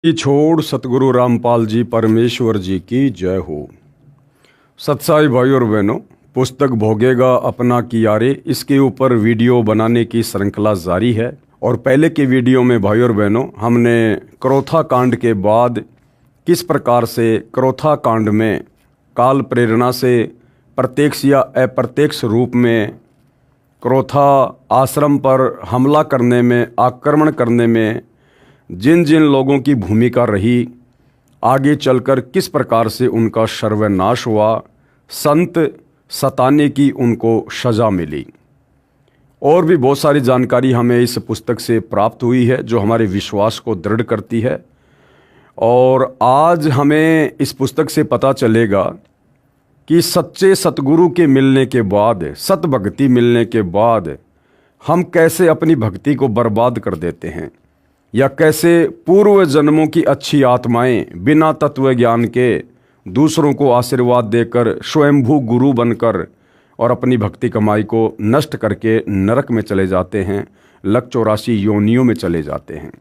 की छोड़ सतगुरु रामपाल जी परमेश्वर जी की जय हो। सत्साई भाई और बहनों, पुस्तक भोगेगा अपना कियारे, इसके ऊपर वीडियो बनाने की श्रृंखला जारी है। और पहले के वीडियो में भाई और बहनों हमने क्रोथा कांड के बाद किस प्रकार से क्रोथा कांड में काल प्रेरणा से प्रत्यक्ष या अप्रत्यक्ष रूप में क्रोथा आश्रम पर हमला करने में, आक्रमण करने में जिन जिन लोगों की भूमिका रही, आगे चलकर किस प्रकार से उनका सर्वनाश हुआ, संत सताने की उनको सज़ा मिली, और भी बहुत सारी जानकारी हमें इस पुस्तक से प्राप्त हुई है जो हमारे विश्वास को दृढ़ करती है। और आज हमें इस पुस्तक से पता चलेगा कि सच्चे सतगुरु के मिलने के बाद, सत भक्ति मिलने के बाद हम कैसे अपनी भक्ति को बर्बाद कर देते हैं, या कैसे पूर्व जन्मों की अच्छी आत्माएं बिना तत्व ज्ञान के दूसरों को आशीर्वाद देकर स्वयंभू गुरु बनकर और अपनी भक्ति कमाई को नष्ट करके नरक में चले जाते हैं, लक 84 योनियों में चले जाते हैं।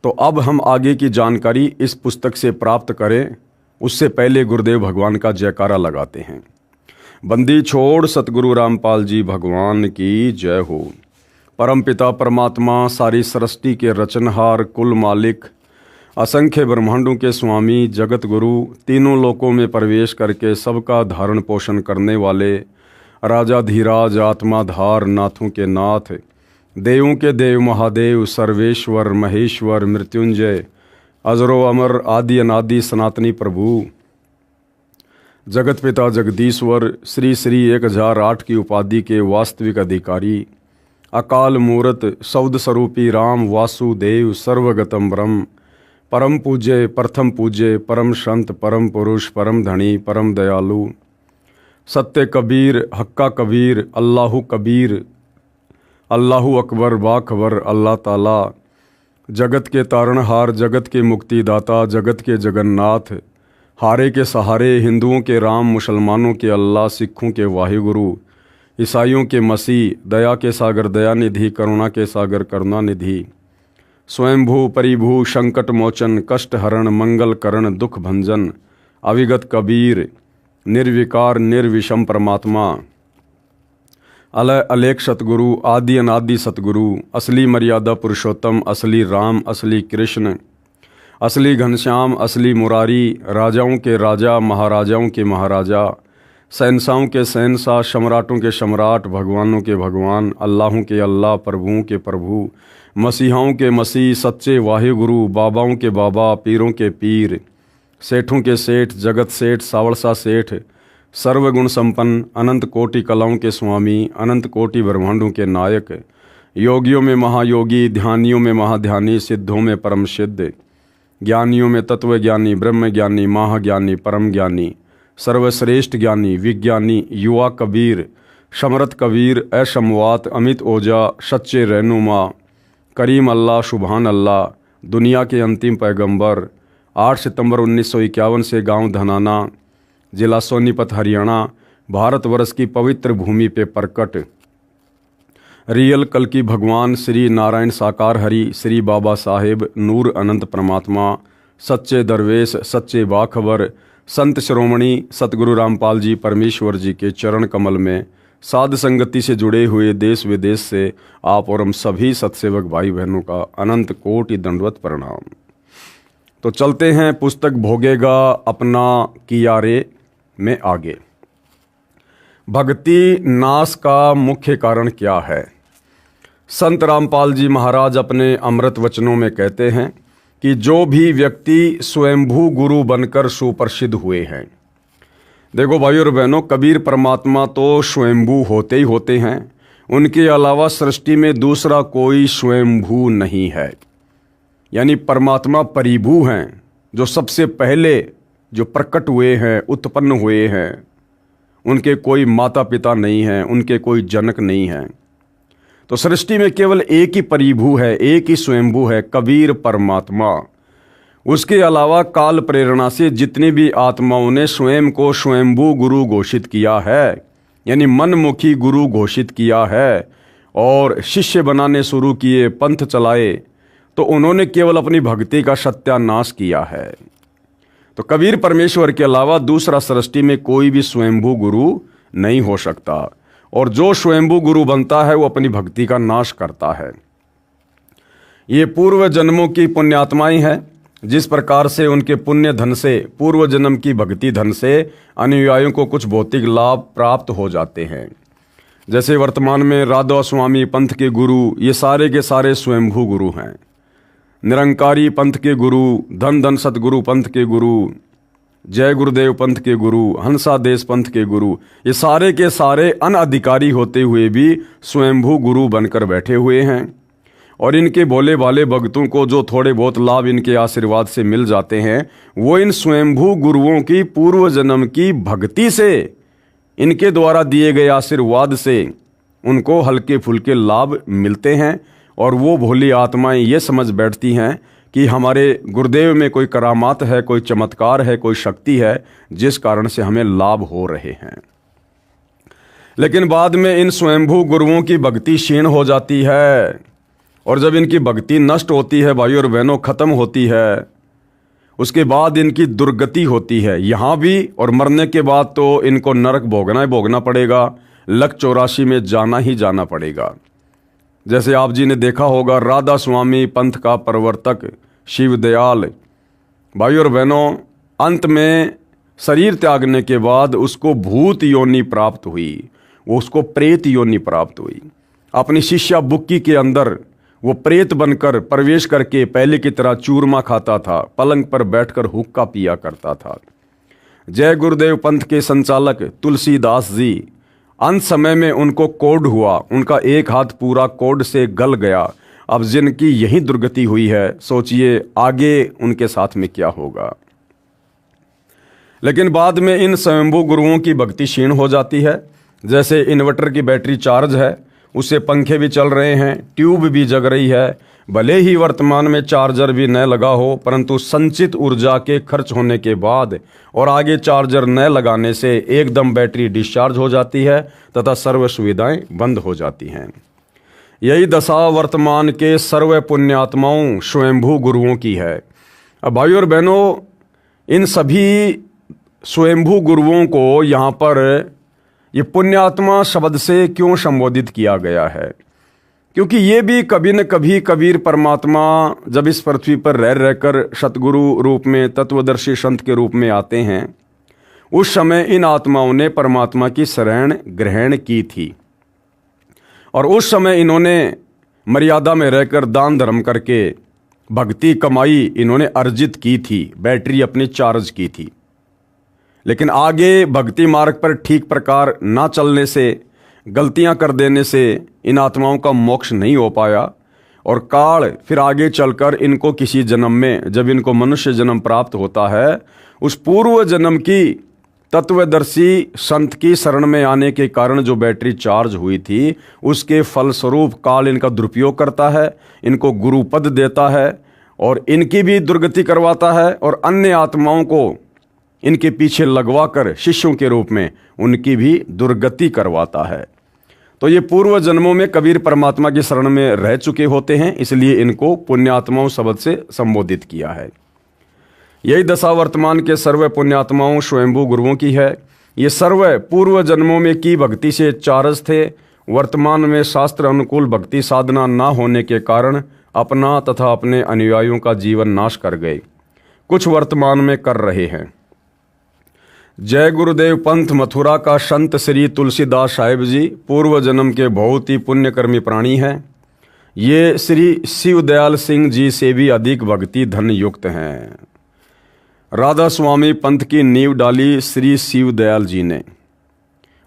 तो अब हम आगे की जानकारी इस पुस्तक से प्राप्त करें, उससे पहले गुरुदेव भगवान का जयकारा लगाते हैं। बंदी छोड़ सतगुरु रामपाल जी भगवान की जय हो। परमपिता परमात्मा, सारी सृष्टि के रचनहार, कुल मालिक, असंख्य ब्रह्मांडों के स्वामी, जगत गुरु, तीनों लोकों में प्रवेश करके सबका धारण पोषण करने वाले राजाधीराज, आत्माधार, नाथों के नाथ, देवों के देव महादेव, सर्वेश्वर, महेश्वर, मृत्युंजय, अजरो अमर, आदि अनादि सनातनी प्रभु, जगत पिता जगदीश्वर, श्री श्री 1008 की उपाधि के वास्तविक अधिकारी, अकाल मूरत, सौद स्वरूपी राम वासुदेव, सर्वगतम ब्रह्म, परम पूज्य, प्रथम पूज्य, परम संत, परम पुरुष, परम धनी, परम दयालु, सत्य कबीर, हक्का कबीर, अल्लाहु कबीर, अल्लाहु अकबर, बाखबर, अल्लाह ताला, जगत के तारणहार, जगत के मुक्तिदाता, जगत के जगन्नाथ, हारे के सहारे, हिंदुओं के राम, मुसलमानों के अल्लाह, सिखों के वाहिगुरु, ईसाइयों के मसीह, दया के सागर दयानिधि, करुणा के सागर करुणानिधि, स्वयंभू परिभू, संकट मोचन, कष्ट हरण, मंगल करण, दुख भंजन, अविगत कबीर, निर्विकार निर्विषम परमात्मा, अलय अलेख सतगुरु, आदि अनादि सतगुरु, असली मर्यादा पुरुषोत्तम, असली राम, असली कृष्ण, असली घनश्याम, असली मुरारी, राजाओं के राजा, महाराजाओं के महाराजा, शहंशाहों के शहंशाह, सम्राटों के सम्राट, भगवानों के भगवान, अल्लाहों के अल्लाह, प्रभुओं के प्रभु, मसीहाओं के मसीह, सच्चे वाहिगुरु, बाबाओं के बाबा, पीरों के पीर, सेठों के सेठ, जगत सेठ, सावड़सा सेठ, सर्वगुण संपन्न, अनंत कोटि कलाओं के स्वामी, अनंत कोटि ब्रह्मांडों के नायक, योगियों में महायोगी, ध्यानियों में महाध्यानी, सिद्धों में परम सिद्ध, ज्ञानियों में तत्व ज्ञानी, ब्रह्म ज्ञानी, महाज्ञानी, परम ज्ञानी, सर्वश्रेष्ठ ज्ञानी, विज्ञानी, युवा कबीर, समरथ कबीर, असमवात, अमित ओजा, सच्चे रहनुमा, करीम अल्लाह, सुबहान अल्लाह, दुनिया के अंतिम पैगंबर, 8 सितंबर 1951 से गांव धनाना, जिला सोनीपत, हरियाणा, भारतवर्ष की पवित्र भूमि पे प्रकट रियल कल की भगवान श्री नारायण साकार हरि, श्री बाबा साहेब नूर अनंत परमात्मा, सच्चे दरवेश, सच्चे बाखबर, संत श्रोमणी सतगुरु रामपाल जी परमेश्वर जी के चरण कमल में साध संगति से जुड़े हुए देश विदेश से आप और हम सभी सत्सेवक भाई बहनों का अनंत कोटि दंडवत प्रणाम। तो चलते हैं पुस्तक भोगेगा अपना कियारे में आगे। भक्ति नाश का मुख्य कारण क्या है? संत रामपाल जी महाराज अपने अमृत वचनों में कहते हैं कि जो भी व्यक्ति स्वयंभू गुरु बनकर सुप्रसिद्ध हुए हैं, देखो भाई और बहनों, कबीर परमात्मा तो स्वयंभू होते ही होते हैं, उनके अलावा सृष्टि में दूसरा कोई स्वयंभू नहीं है। यानी परमात्मा परिभू हैं, जो सबसे पहले जो प्रकट हुए हैं, उत्पन्न हुए हैं, उनके कोई माता पिता नहीं हैं, उनके कोई जनक नहीं हैं। तो सृष्टि में केवल एक ही परिभू है, एक ही स्वयंभू है, कबीर परमात्मा। उसके अलावा काल प्रेरणा से जितनी भी आत्माओं ने स्वयं को स्वयंभू गुरु घोषित किया है, यानी मनमुखी गुरु घोषित किया है और शिष्य बनाने शुरू किए, पंथ चलाए, तो उन्होंने केवल अपनी भक्ति का सत्यानाश किया है। तो कबीर परमेश्वर के अलावा दूसरा सृष्टि में कोई भी स्वयंभू गुरु नहीं हो सकता, और जो स्वयंभू गुरु बनता है वो अपनी भक्ति का नाश करता है। ये पूर्व जन्मों की पुण्यात्माएं हैं। जिस प्रकार से उनके पुण्य धन से, पूर्व जन्म की भक्ति धन से अनुयायियों को कुछ भौतिक लाभ प्राप्त हो जाते हैं। जैसे वर्तमान में राधा स्वामी पंथ के गुरु, ये सारे के सारे स्वयंभू गुरु हैं। निरंकारी पंथ के गुरु, धन धन सतगुरु पंथ के गुरु, जय गुरुदेव पंथ के गुरु, हंसा देश पंथ के गुरु, ये सारे के सारे अनधिकारी होते हुए भी स्वयंभू गुरु बनकर बैठे हुए हैं। और इनके भोले भाले भक्तों को जो थोड़े बहुत लाभ इनके आशीर्वाद से मिल जाते हैं, वो इन स्वयंभू गुरुओं की पूर्व जन्म की भक्ति से, इनके द्वारा दिए गए आशीर्वाद से उनको हल्के फुल्के लाभ मिलते हैं। और वो भोली आत्माएं ये समझ बैठती हैं कि हमारे गुरुदेव में कोई करामात है, कोई चमत्कार है, कोई शक्ति है, जिस कारण से हमें लाभ हो रहे हैं। लेकिन बाद में इन स्वयंभू गुरुओं की भक्ति क्षीण हो जाती है, और जब इनकी भक्ति नष्ट होती है भाई और बहनों, खत्म होती है, उसके बाद इनकी दुर्गति होती है यहाँ भी, और मरने के बाद तो इनको नरक भोगना पड़ेगा, लक 84 में जाना ही जाना पड़ेगा। जैसे आप जी ने देखा होगा, राधा स्वामी पंथ का प्रवर्तक शिव दयाल, भाई और बहनों, अंत में शरीर त्यागने के बाद उसको भूत योनि प्राप्त हुई, वो उसको प्रेत योनि प्राप्त हुई। अपनी शिष्या बुक्की के अंदर वो प्रेत बनकर प्रवेश करके पहले की तरह चूरमा खाता था, पलंग पर बैठकर हुक्का पिया करता था। जय गुरुदेव पंथ के संचालक तुलसीदास जी, अंत समय में उनको कोढ़ हुआ, उनका एक हाथ पूरा कोढ़ से गल गया। अब जिनकी यही दुर्गति हुई है, सोचिए आगे उनके साथ में क्या होगा। लेकिन बाद में इन स्वयंभू गुरुओं की भक्ति क्षीण हो जाती है। जैसे इन्वर्टर की बैटरी चार्ज है, उससे पंखे भी चल रहे हैं, ट्यूब भी जग रही है, भले ही वर्तमान में चार्जर भी न लगा हो, परंतु संचित ऊर्जा के खर्च होने के बाद और आगे चार्जर न लगाने से एकदम बैटरी डिस्चार्ज हो जाती है तथा सर्व सुविधाएं बंद हो जाती हैं। यही दशा वर्तमान के सर्व पुण्यात्माओं स्वयंभू गुरुओं की है। अब भाई और बहनों, इन सभी स्वयंभू गुरुओं को यहाँ पर ये पुण्यात्मा शब्द से क्यों संबोधित किया गया है? क्योंकि ये भी कभी न कभी कबीर परमात्मा जब इस पृथ्वी पर रह रहकर सतगुरु रूप में, तत्वदर्शी संत के रूप में आते हैं, उस समय इन आत्माओं ने परमात्मा की शरण ग्रहण की थी, और उस समय इन्होंने मर्यादा में रहकर दान धर्म करके भक्ति कमाई इन्होंने अर्जित की थी, बैटरी अपनी चार्ज की थी। लेकिन आगे भक्ति मार्ग पर ठीक प्रकार ना चलने से, गलतियां कर देने से इन आत्माओं का मोक्ष नहीं हो पाया, और काल फिर आगे चलकर इनको किसी जन्म में, जब इनको मनुष्य जन्म प्राप्त होता है, उस पूर्व जन्म की तत्वदर्शी संत की शरण में आने के कारण जो बैटरी चार्ज हुई थी, उसके फलस्वरूप काल इनका दुरुपयोग करता है, इनको गुरुपद देता है और इनकी भी दुर्गति करवाता है, और अन्य आत्माओं को इनके पीछे लगवाकर शिष्यों के रूप में उनकी भी दुर्गति करवाता है। तो ये पूर्व जन्मों में कबीर परमात्मा की शरण में रह चुके होते हैं, इसलिए इनको पुण्यात्माओं शब्द से संबोधित किया है। यही दशा वर्तमान के सर्व पुण्यात्माओं स्वयंभू गुरुओं की है। ये सर्व पूर्व जन्मों में की भक्ति से चार्ज थे, वर्तमान में शास्त्र अनुकूल भक्ति साधना ना होने के कारण अपना तथा अपने अनुयायियों का जीवन नाश कर गए, कुछ वर्तमान में कर रहे हैं। जय गुरुदेव पंथ मथुरा का संत श्री तुलसीदास साहिब जी पूर्व जन्म के बहुत ही पुण्यकर्मी प्राणी हैं। ये श्री शिवदयाल सिंह जी से भी अधिक भक्ति धन युक्त हैं। राधा स्वामी पंथ की नींव डाली श्री शिवदयाल जी ने,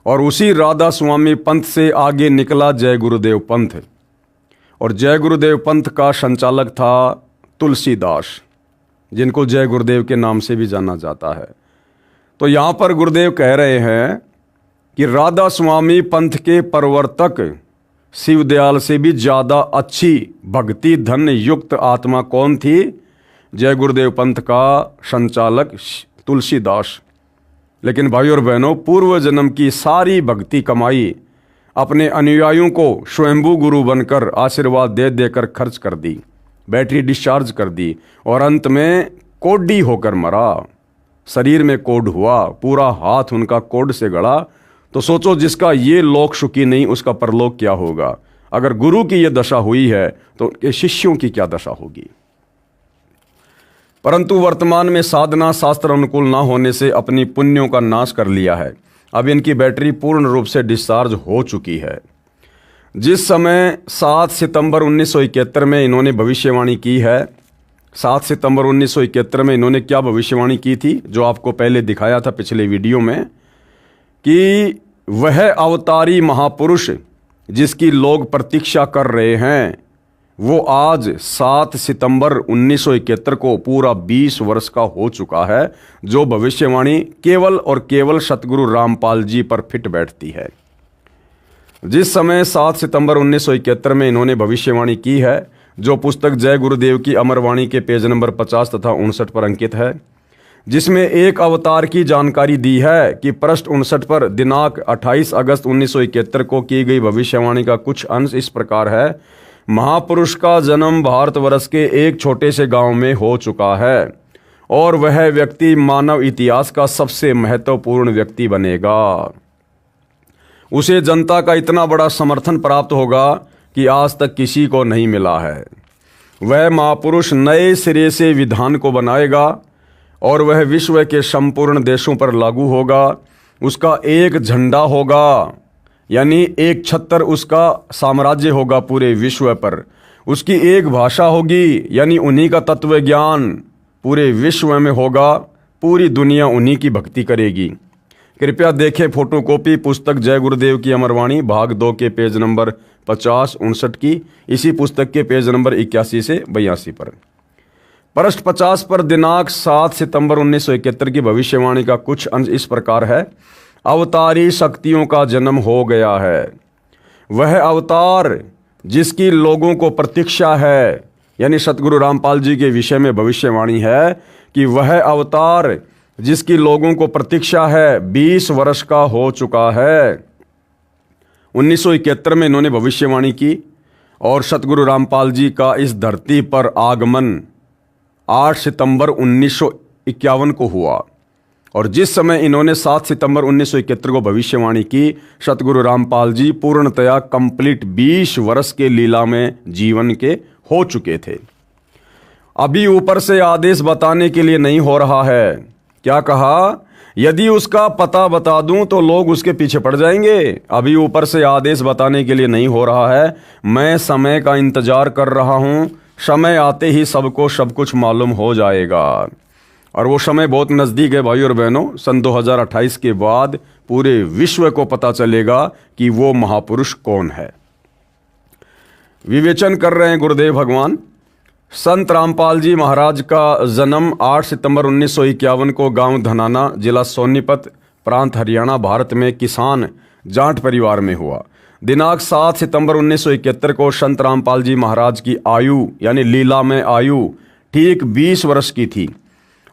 और उसी राधा स्वामी पंथ से आगे निकला जय गुरुदेव पंथ, और जय गुरुदेव पंथ का संचालक था तुलसीदास, जिनको जय गुरुदेव के नाम से भी जाना जाता है। तो यहाँ पर गुरुदेव कह रहे हैं कि राधा स्वामी पंथ के प्रवर्तक शिवदयाल से भी ज़्यादा अच्छी भक्ति धन युक्त आत्मा कौन थी? जय गुरुदेव पंथ का संचालक तुलसीदास। लेकिन भाई और बहनों, पूर्व जन्म की सारी भक्ति कमाई अपने अनुयायियों को स्वयंभू गुरु बनकर आशीर्वाद दे देकर खर्च कर दी, बैटरी डिस्चार्ज कर दी और अंत में कोढ़ी होकर मरा। शरीर में कोढ़ हुआ, पूरा हाथ उनका कोढ़ से गड़ा। तो सोचो, जिसका ये लोक सुखी नहीं उसका परलोक क्या होगा। अगर गुरु की ये दशा हुई है तो उनके शिष्यों की क्या दशा होगी। परंतु वर्तमान में साधना शास्त्र अनुकूल ना होने से अपनी पुण्यों का नाश कर लिया है। अब इनकी बैटरी पूर्ण रूप से डिस्चार्ज हो चुकी है। जिस समय 7 सितंबर 1971 में इन्होंने भविष्यवाणी की है, 7 सितंबर 1971 में इन्होंने क्या भविष्यवाणी की थी, जो आपको पहले दिखाया था पिछले वीडियो में, कि वह अवतारी महापुरुष जिसकी लोग प्रतीक्षा कर रहे हैं वो आज 7 सितंबर 1971 को पूरा 20 वर्ष का हो चुका है, जो भविष्यवाणी केवल और केवल सतगुरु रामपाल जी पर फिट बैठती है। जिस समय 7 सितंबर 1971 में इन्होंने भविष्यवाणी की है, जो पुस्तक जय गुरुदेव की अमरवाणी के पेज नंबर 50 तथा 59 पर अंकित है, जिसमें एक अवतार की जानकारी दी है कि पृष्ठ 59 पर दिनांक 28 अगस्त 1971 को की गई भविष्यवाणी का कुछ अंश इस प्रकार है। महापुरुष का जन्म भारतवर्ष के एक छोटे से गांव में हो चुका है और वह व्यक्ति मानव इतिहास का सबसे महत्वपूर्ण व्यक्ति बनेगा। उसे जनता का इतना बड़ा समर्थन प्राप्त होगा कि आज तक किसी को नहीं मिला है। वह महापुरुष नए सिरे से विधान को बनाएगा और वह विश्व के संपूर्ण देशों पर लागू होगा। उसका एक झंडा होगा, यानी एक छत्र उसका साम्राज्य होगा पूरे विश्व पर। उसकी एक भाषा होगी, यानी उन्हीं का तत्व ज्ञान पूरे विश्व में होगा। पूरी दुनिया उन्हीं की भक्ति करेगी। कृपया देखें फोटोकॉपी पुस्तक जय गुरुदेव की अमरवाणी भाग 2 के पेज नंबर 50, 59 की, इसी पुस्तक के पेज नंबर 81 से 82 पर। पृष्ठ 50 पर दिनांक 7 सितंबर 1971 की भविष्यवाणी का कुछ अंश इस प्रकार है। अवतारी शक्तियों का जन्म हो गया है। वह अवतार जिसकी लोगों को प्रतीक्षा है, यानी सतगुरु रामपाल जी के विषय में भविष्यवाणी है कि वह अवतार जिसकी लोगों को प्रतीक्षा है 20 वर्ष का हो चुका है। 1971 में इन्होंने भविष्यवाणी की और सतगुरु रामपाल जी का इस धरती पर आगमन 8 सितंबर 1951 को हुआ। और जिस समय इन्होंने 7 सितंबर 1971 को भविष्यवाणी की, सतगुरु रामपाल जी पूर्णतया कंप्लीट 20 वर्ष के लीला में जीवन के हो चुके थे। अभी ऊपर से आदेश बताने के लिए नहीं हो रहा है। क्या कहा? यदि उसका पता बता दूं तो लोग उसके पीछे पड़ जाएंगे। अभी ऊपर से आदेश बताने के लिए नहीं हो रहा है। मैं समय का इंतजार कर रहा हूं। समय आते ही सबको सब कुछ मालूम हो जाएगा और वो समय बहुत नज़दीक है भाई और बहनों। सन 2028 के बाद पूरे विश्व को पता चलेगा कि वो महापुरुष कौन है। विवेचन कर रहे हैं गुरुदेव भगवान। संत रामपाल जी महाराज का जन्म 8 सितंबर 1951 को गांव धनाना, जिला सोनीपत, प्रांत हरियाणा, भारत में किसान जाट परिवार में हुआ। दिनांक 7 सितंबर 1971 को संत रामपाल जी महाराज की आयु, यानी लीला में आयु, ठीक 20 वर्ष की थी।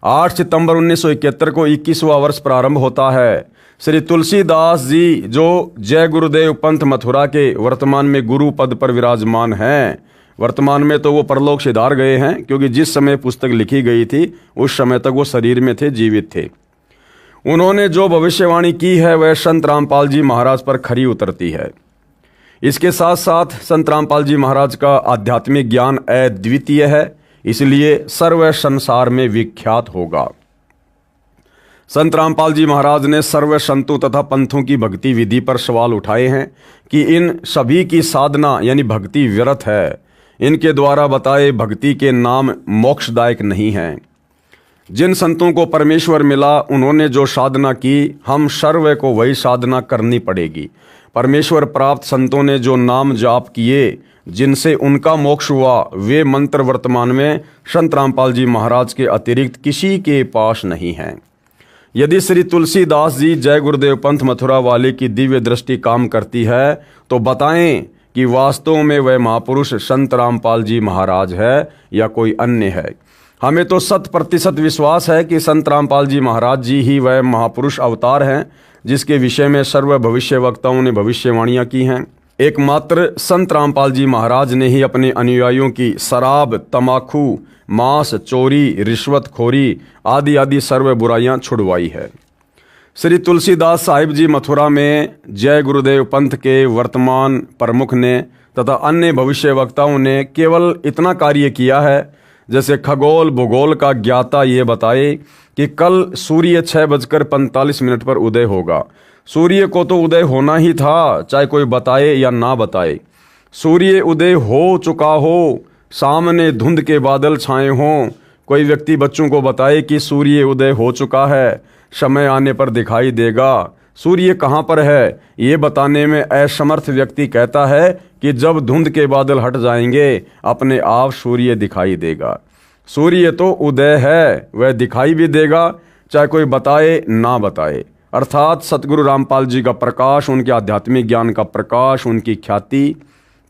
8 सितंबर 1971 को 21वां वर्ष प्रारंभ होता है। श्री तुलसीदास जी, जो जय गुरुदेव पंथ मथुरा के वर्तमान में गुरु पद पर विराजमान हैं, वर्तमान में तो वो परलोक सिधार गए हैं, क्योंकि जिस समय पुस्तक लिखी गई थी उस समय तक वो शरीर में थे, जीवित थे। उन्होंने जो भविष्यवाणी की है वह संत रामपाल जी महाराज पर खरी उतरती है। इसके साथ साथ संत रामपाल जी महाराज का आध्यात्मिक ज्ञान अद्वितीय है, इसलिए सर्व संसार में विख्यात होगा। संत रामपाल जी महाराज ने सर्व संतों तथा पंथों की भक्ति विधि पर सवाल उठाए हैं कि इन सभी की साधना यानी भक्ति व्यर्थ है। इनके द्वारा बताए भक्ति के नाम मोक्षदायक नहीं हैं। जिन संतों को परमेश्वर मिला उन्होंने जो साधना की, हम सर्व को वही साधना करनी पड़ेगी। परमेश्वर प्राप्त संतों ने जो नाम जाप किए, जिनसे उनका मोक्ष हुआ, वे मंत्र वर्तमान में संत रामपाल जी महाराज के अतिरिक्त किसी के पास नहीं हैं। यदि श्री तुलसीदास जी जय गुरुदेव पंथ मथुरा वाले की दिव्य दृष्टि काम करती है तो बताएं कि वास्तव में वह महापुरुष संत रामपाल जी महाराज है या कोई अन्य है। हमें तो 100% विश्वास है कि संत रामपाल जी महाराज जी ही वह महापुरुष अवतार हैं जिसके विषय में सर्व भविष्य वक्ताओं ने भविष्यवाणियाँ की हैं। एकमात्र संत रामपाल जी महाराज ने ही अपने अनुयायियों की शराब, तमाकू, मांस, चोरी, रिश्वतखोरी आदि आदि सर्व बुराइयां छुड़वाई है। श्री तुलसीदास साहिब जी मथुरा में जय गुरुदेव पंथ के वर्तमान प्रमुख ने तथा अन्य भविष्य वक्ताओं ने केवल इतना कार्य किया है, जैसे खगोल भूगोल का ज्ञाता ये बताए कि कल सूर्य 6:45 पर उदय होगा। सूर्य को तो उदय होना ही था, चाहे कोई बताए या ना बताए। सूर्य उदय हो चुका हो, सामने धुंध के बादल छाए हों, कोई व्यक्ति बच्चों को बताए कि सूर्य उदय हो चुका है, समय आने पर दिखाई देगा। सूर्य कहाँ पर है ये बताने में असमर्थ व्यक्ति कहता है कि जब धुंध के बादल हट जाएंगे अपने आप सूर्य दिखाई देगा। सूर्य तो उदय है, वह दिखाई भी देगा, चाहे कोई बताए ना बताए। अर्थात सतगुरु रामपाल जी का प्रकाश, उनके आध्यात्मिक ज्ञान का प्रकाश, उनकी ख्याति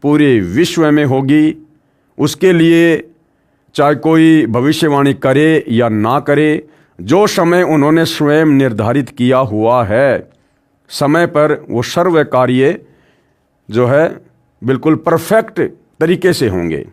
पूरे विश्व में होगी। उसके लिए चाहे कोई भविष्यवाणी करे या ना करे, जो समय उन्होंने स्वयं निर्धारित किया हुआ है, समय पर वो सर्व कार्य जो है बिल्कुल परफेक्ट तरीके से होंगे।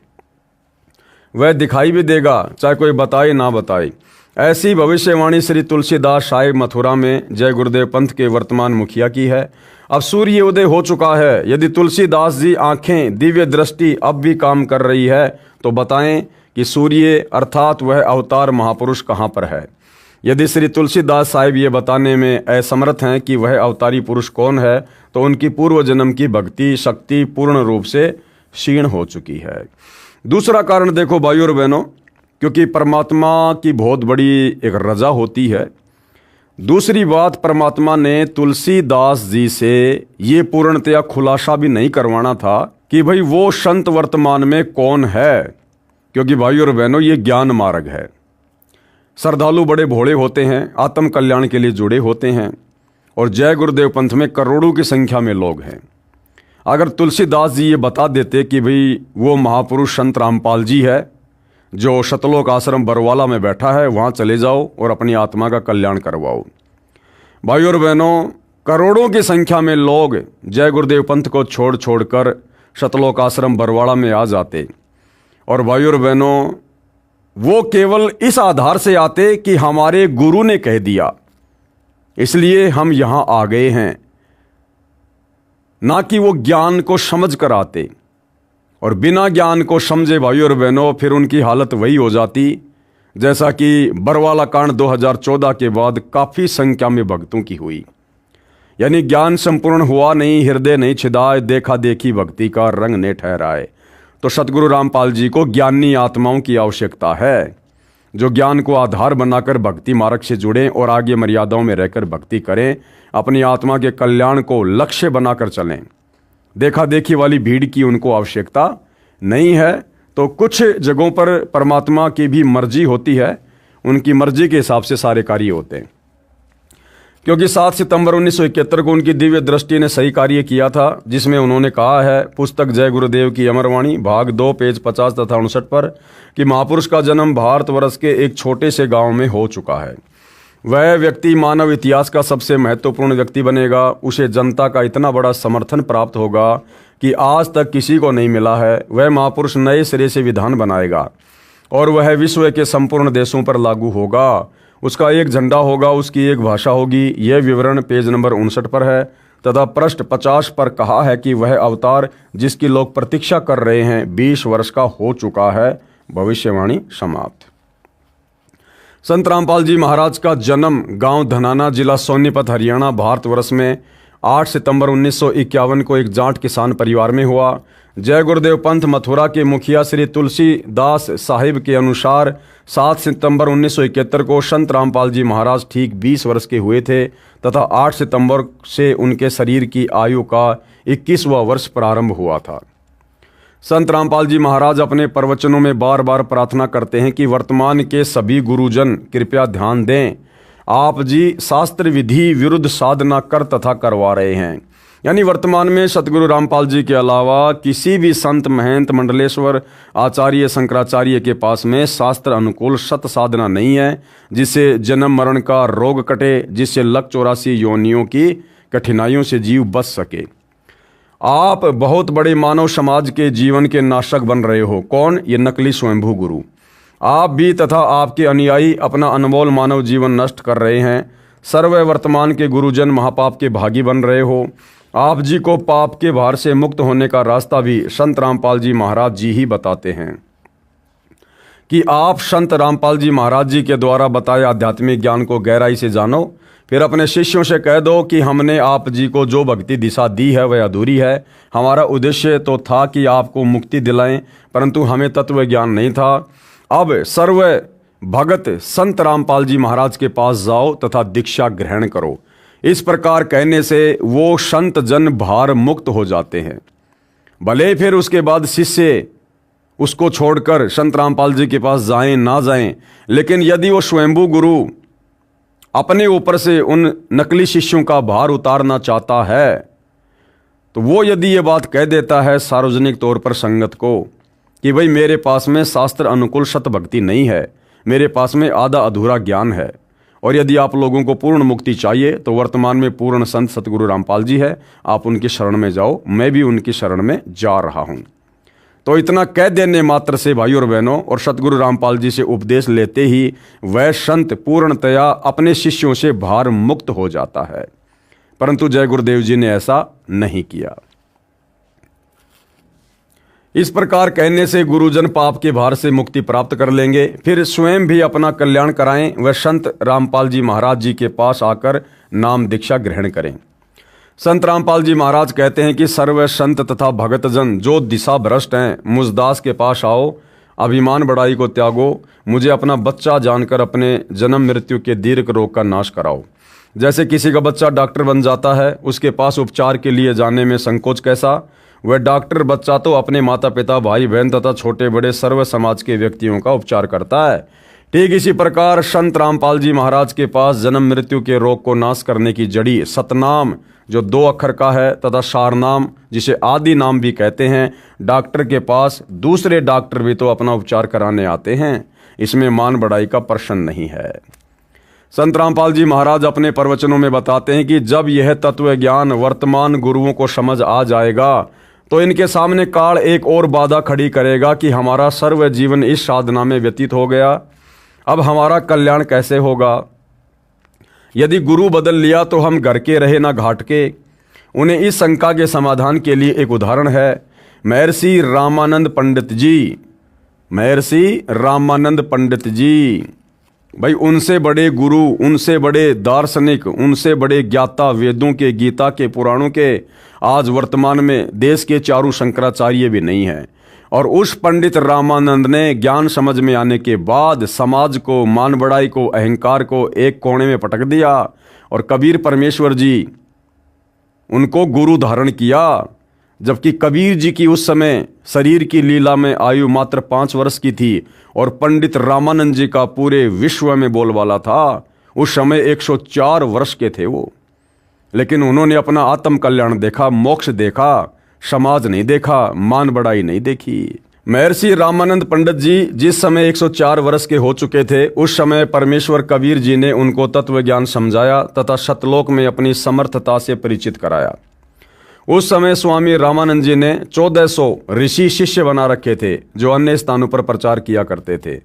वह दिखाई भी देगा, चाहे कोई बताए ना बताए। ऐसी भविष्यवाणी श्री तुलसीदास साहिब मथुरा में जय गुरुदेव पंथ के वर्तमान मुखिया की है। अब सूर्य उदय हो चुका है। यदि तुलसीदास जी आंखें, दिव्य दृष्टि अब भी काम कर रही है तो बताएं कि सूर्य अर्थात वह अवतार महापुरुष कहाँ पर है। यदि श्री तुलसीदास साहिब ये बताने में असमर्थ हैं कि वह अवतारी पुरुष कौन है, तो उनकी पूर्व जन्म की भक्ति शक्ति पूर्ण रूप से क्षीण हो चुकी है। दूसरा कारण देखो भाइयों और बहनों, क्योंकि परमात्मा की बहुत बड़ी एक रजा होती है। दूसरी बात, परमात्मा ने तुलसीदास जी से ये पूर्णतया खुलासा भी नहीं करवाना था कि भाई वो संत वर्तमान में कौन है, क्योंकि भाइयों और बहनों ये ज्ञान मार्ग है। श्रद्धालु बड़े भोले होते हैं, आत्म कल्याण के लिए जुड़े होते हैं, और जय गुरुदेव पंथ में करोड़ों की संख्या में लोग हैं। अगर तुलसीदास जी ये बता देते कि भाई वो महापुरुष संत रामपाल जी है जो शतलोक आश्रम बरवाला में बैठा है, वहाँ चले जाओ और अपनी आत्मा का कल्याण करवाओ। भाइयों और बहनों, करोड़ों की संख्या में लोग जय गुरुदेव पंथ को छोड़ छोड़ कर शतलोक आश्रम बरवाला में आ जाते, और भाइयों और बहनों वो केवल इस आधार से आते कि हमारे गुरु ने कह दिया इसलिए हम यहां आ गए हैं, ना कि वो ज्ञान को समझ कर आते। और बिना ज्ञान को समझे भाइयों और बहनों फिर उनकी हालत वही हो जाती जैसा कि बरवाला कांड 2014 के बाद काफ़ी संख्या में भक्तों की हुई। यानी ज्ञान संपूर्ण हुआ नहीं, हृदय नहीं छिदाए, देखा देखी भक्ति का रंग ने ठहराए। तो सतगुरु रामपाल जी को ज्ञानी आत्माओं की आवश्यकता है, जो ज्ञान को आधार बनाकर भक्ति मार्ग से जुड़ें और आगे मर्यादाओं में रहकर भक्ति करें, अपनी आत्मा के कल्याण को लक्ष्य बनाकर चलें। देखा देखी वाली भीड़ की उनको आवश्यकता नहीं है। तो कुछ जगहों पर परमात्मा की भी मर्जी होती है, उनकी मर्जी के हिसाब से सारे कार्य होते हैं। क्योंकि 7 सितंबर 1971 को उनकी दिव्य दृष्टि ने सही कार्य किया था, जिसमें उन्होंने कहा है पुस्तक जय गुरुदेव की अमरवाणी भाग 2 पेज 50 तथा 59 पर कि महापुरुष का जन्म भारतवर्ष के एक छोटे से गांव में हो चुका है। वह व्यक्ति मानव इतिहास का सबसे महत्वपूर्ण व्यक्ति बनेगा। उसे जनता का इतना बड़ा समर्थन प्राप्त होगा कि आज तक किसी को नहीं मिला है। वह महापुरुष नए सिरे से विधान बनाएगा और वह विश्व के संपूर्ण देशों पर लागू होगा। उसका एक झंडा होगा, उसकी एक भाषा होगी। यह विवरण पेज नंबर 59 पर है तथा पृष्ठ 50 पर कहा है कि वह अवतार जिसकी लोग प्रतीक्षा कर रहे हैं 20 वर्ष का हो चुका है। भविष्यवाणी समाप्त। संत रामपाल जी महाराज का जन्म गांव धनाना, जिला सोनीपत, हरियाणा, भारतवर्ष में 8 सितंबर 1951 को एक जाट किसान परिवार में हुआ। जय गुरुदेव पंथ मथुरा के मुखिया श्री तुलसीदास साहिब के अनुसार 7 सितंबर 1971 को संत रामपाल जी महाराज ठीक 20 वर्ष के हुए थे तथा 8 सितंबर से उनके शरीर की आयु का 21वां वर्ष प्रारंभ हुआ था। संत रामपाल जी महाराज अपने प्रवचनों में बार बार प्रार्थना करते हैं कि वर्तमान के सभी गुरुजन कृपया ध्यान दें, आप जी शास्त्र विधि विरुद्ध साधना कर तथा करवा रहे हैं। यानी वर्तमान में सतगुरु रामपाल जी के अलावा किसी भी संत, महंत, मंडलेश्वर, आचार्य, शंकराचार्य के पास में शास्त्र अनुकूल सत साधना नहीं है जिससे जन्म मरण का रोग कटे, जिससे 184 योनियों की कठिनाइयों से जीव बच सके। आप बहुत बड़े मानव समाज के जीवन के नाशक बन रहे हो। कौन? ये नकली स्वयंभू गुरु। आप भी तथा आपके अनुयायी अपना अनमोल मानव जीवन नष्ट कर रहे हैं। सर्व वर्तमान के गुरुजन महापाप के भागी बन रहे हो। आप जी को पाप के भार से मुक्त होने का रास्ता भी संत रामपाल जी महाराज जी ही बताते हैं कि आप संत रामपाल जी महाराज जी के द्वारा बताए आध्यात्मिक ज्ञान को गहराई से जानो। फिर अपने शिष्यों से कह दो कि हमने आप जी को जो भक्ति दिशा दी है वह अधूरी है। हमारा उद्देश्य तो था कि आपको मुक्ति दिलाएं, परंतु हमें तत्व ज्ञान नहीं था। अब सर्व भगत संत रामपाल जी महाराज के पास जाओ तथा दीक्षा ग्रहण करो। इस प्रकार कहने से वो संत जन भार मुक्त हो जाते हैं। भले फिर उसके बाद शिष्य उसको छोड़कर संत रामपाल जी के पास जाएं ना जाएं, लेकिन यदि वो स्वयंभू गुरु अपने ऊपर से उन नकली शिष्यों का भार उतारना चाहता है तो वो यदि ये बात कह देता है सार्वजनिक तौर पर संगत को कि भाई मेरे पास में शास्त्र अनुकूल सत भक्ति नहीं है, मेरे पास में आधा अधूरा ज्ञान है, और यदि आप लोगों को पूर्ण मुक्ति चाहिए तो वर्तमान में पूर्ण संत सतगुरु रामपाल जी है, आप उनकी शरण में जाओ, मैं भी उनकी शरण में जा रहा हूं। तो इतना कह देने मात्र से भाई और बहनों और सतगुरु रामपाल जी से उपदेश लेते ही वह संत पूर्णतया अपने शिष्यों से भार मुक्त हो जाता है। परंतु जय गुरुदेव जी ने ऐसा नहीं किया। इस प्रकार कहने से गुरुजन पाप के भार से मुक्ति प्राप्त कर लेंगे, फिर स्वयं भी अपना कल्याण कराएं। वह संत रामपाल जी महाराज जी के पास आकर नाम दीक्षा ग्रहण करें। संत रामपाल जी महाराज कहते हैं कि सर्व संत तथा भगतजन जो दिशा भ्रष्ट हैं, मुझदास के पास आओ, अभिमान बड़ाई को त्यागो, मुझे अपना बच्चा जानकर अपने जन्म मृत्यु के दीर्घ रोग का नाश कराओ। जैसे किसी का बच्चा डॉक्टर बन जाता है, उसके पास उपचार के लिए जाने में संकोच कैसा, वह डॉक्टर बच्चा तो अपने माता पिता भाई बहन तथा छोटे बड़े सर्व समाज के व्यक्तियों का उपचार करता है। ठीक इसी प्रकार संत रामपाल जी महाराज के पास जन्म मृत्यु के रोग को नाश करने की जड़ी सतनाम जो 2 अक्षर का है तथा सारनाम जिसे आदि नाम भी कहते हैं, डॉक्टर के पास दूसरे डॉक्टर भी तो अपना उपचार कराने आते हैं। इसमें मान बढ़ाई का प्रश्न नहीं है। संत रामपाल जी महाराज अपने प्रवचनों में बताते हैं कि जब यह तत्व ज्ञान वर्तमान गुरुओं को समझ आ जाएगा तो इनके सामने काल एक और बाधा खड़ी करेगा कि हमारा सर्व जीवन इस साधना में व्यतीत हो गया, अब हमारा कल्याण कैसे होगा। यदि गुरु बदल लिया तो हम घर के रहे ना घाट के। उन्हें इस शंका के समाधान के लिए एक उदाहरण है। महर्षि रामानंद पंडित जी, महर्षि रामानंद पंडित जी, भाई उनसे बड़े गुरु, उनसे बड़े दार्शनिक, उनसे बड़े ज्ञाता वेदों के, गीता के, पुराणों के आज वर्तमान में देश के चारों शंकराचार्य भी नहीं हैं। और उस पंडित रामानंद ने ज्ञान समझ में आने के बाद समाज को, मान बढ़ाई को, अहंकार को एक कोने में पटक दिया और कबीर परमेश्वर जी उनको गुरु धारण किया। जबकि कबीर जी की उस समय शरीर की लीला में आयु मात्र 5 वर्ष की थी और पंडित रामानंद जी का पूरे विश्व में बोलबाला था। उस समय 104 वर्ष के थे वो, लेकिन उन्होंने अपना आत्म कल्याण देखा, मोक्ष देखा, समाज नहीं देखा, मान बढ़ाई नहीं देखी। महर्षि रामानंद पंडित जी जिस समय 104 वर्ष के हो चुके थे, उस समय परमेश्वर कबीर जी ने उनको तत्व ज्ञान समझाया तथा सतलोक में अपनी समर्थता से परिचित कराया। उस समय स्वामी रामानंद जी ने 1400 ऋषि शिष्य बना रखे थे जो अन्य स्थानों पर प्रचार किया करते थे।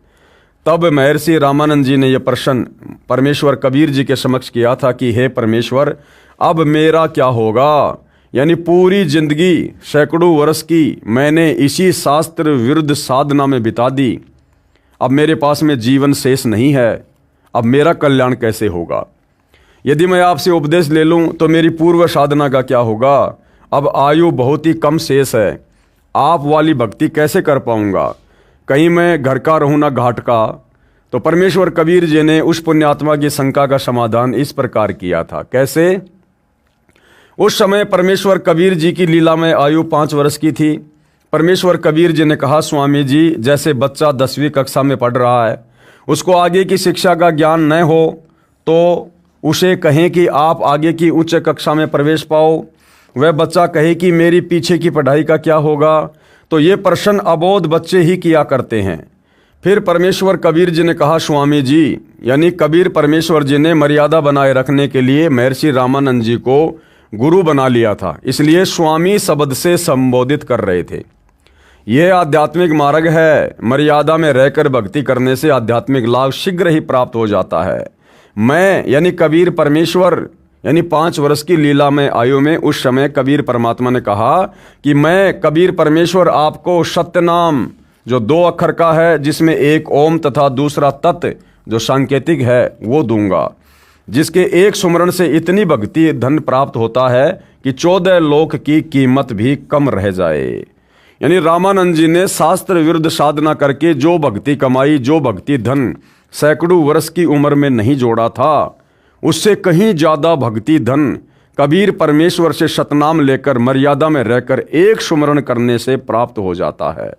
तब महर्षि रामानंद जी ने यह प्रश्न परमेश्वर कबीर जी के समक्ष किया था कि हे परमेश्वर, अब मेरा क्या होगा। यानी पूरी जिंदगी सैकड़ों वर्ष की मैंने इसी शास्त्र विरुद्ध साधना में बिता दी, अब मेरे पास में जीवन शेष नहीं है, अब मेरा कल्याण कैसे होगा। यदि मैं आपसे उपदेश ले लूं तो मेरी पूर्व साधना का क्या होगा। अब आयु बहुत ही कम शेष है, आप वाली भक्ति कैसे कर पाऊंगा, कहीं मैं घर का रहूं ना घाट का। तो परमेश्वर कबीर जी ने उस पुण्यात्मा की शंका का समाधान इस प्रकार किया था। कैसे? उस समय परमेश्वर कबीर जी की लीला में आयु 5 वर्ष की थी। परमेश्वर कबीर जी ने कहा, स्वामी जी, जैसे बच्चा 10वीं कक्षा में पढ़ रहा है, उसको आगे की शिक्षा का ज्ञान न हो तो उसे कहें कि आप आगे की उच्च कक्षा में प्रवेश पाओ, वह बच्चा कहे कि मेरी पीछे की पढ़ाई का क्या होगा। तो ये प्रश्न अबोध बच्चे ही किया करते हैं। फिर परमेश्वर कबीर जी ने कहा, स्वामी जी, यानी कबीर परमेश्वर जी ने मर्यादा बनाए रखने के लिए महर्षि रामानंद जी को गुरु बना लिया था, इसलिए स्वामी शब्द से संबोधित कर रहे थे। यह आध्यात्मिक मार्ग है। मर्यादा में रहकर भक्ति करने से आध्यात्मिक लाभ शीघ्र ही प्राप्त हो जाता है। मैं यानी कबीर परमेश्वर यानी 5 वर्ष की लीला में आयु में उस समय कबीर परमात्मा ने कहा कि मैं कबीर परमेश्वर आपको सत्य नाम जो 2 अक्षर का है, जिसमें एक ओम तथा दूसरा तत् जो सांकेतिक है, वो दूंगा, जिसके एक सुमरण से इतनी भक्ति धन प्राप्त होता है कि 14 लोक की कीमत भी कम रह जाए। यानी रामानंद जी ने शास्त्र विरुद्ध साधना करके जो भक्ति कमाई, जो भक्ति धन सैकड़ों वर्ष की उम्र में नहीं जोड़ा था, उससे कहीं ज्यादा भक्ति धन कबीर परमेश्वर से सतनाम लेकर मर्यादा में रहकर एक सुमरण करने से प्राप्त हो जाता है।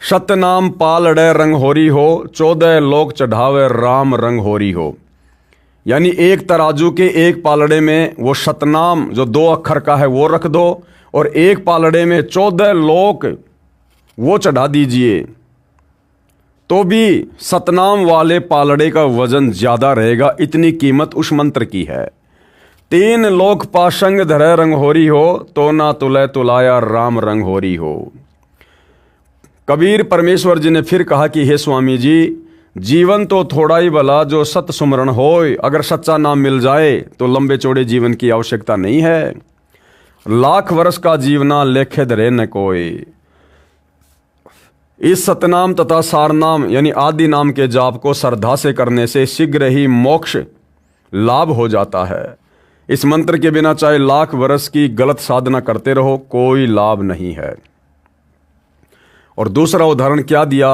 सतनाम पालड़े रंग होरी हो, 14 लोक चढ़ावे राम रंग होरी हो। यानी एक तराजू के एक पालड़े में वो सतनाम जो 2 अक्षर का है वो रख दो, और एक पालड़े में 14 लोक वो चढ़ा दीजिए, तो भी सतनाम वाले पालड़े का वजन ज्यादा रहेगा। इतनी कीमत उस मंत्र की है। 3 लोक पाशंग धरे रंग होरी हो, तो ना तुले तुलाया राम रंग होरी हो। कबीर परमेश्वर जी ने फिर कहा कि हे स्वामी जी, जीवन तो थोड़ा ही भला जो सत सुमरण होय, अगर सच्चा नाम मिल जाए तो लंबे चौड़े जीवन की आवश्यकता नहीं है। लाख वर्ष का जीवना लेखे धरे न कोई। इस सतनाम तथा सारनाम यानी आदि नाम के जाप को श्रद्धा से करने से शीघ्र ही मोक्ष लाभ हो जाता है। इस मंत्र के बिना चाहे लाख वर्ष की गलत साधना करते रहो, कोई लाभ नहीं है। और दूसरा उदाहरण क्या दिया,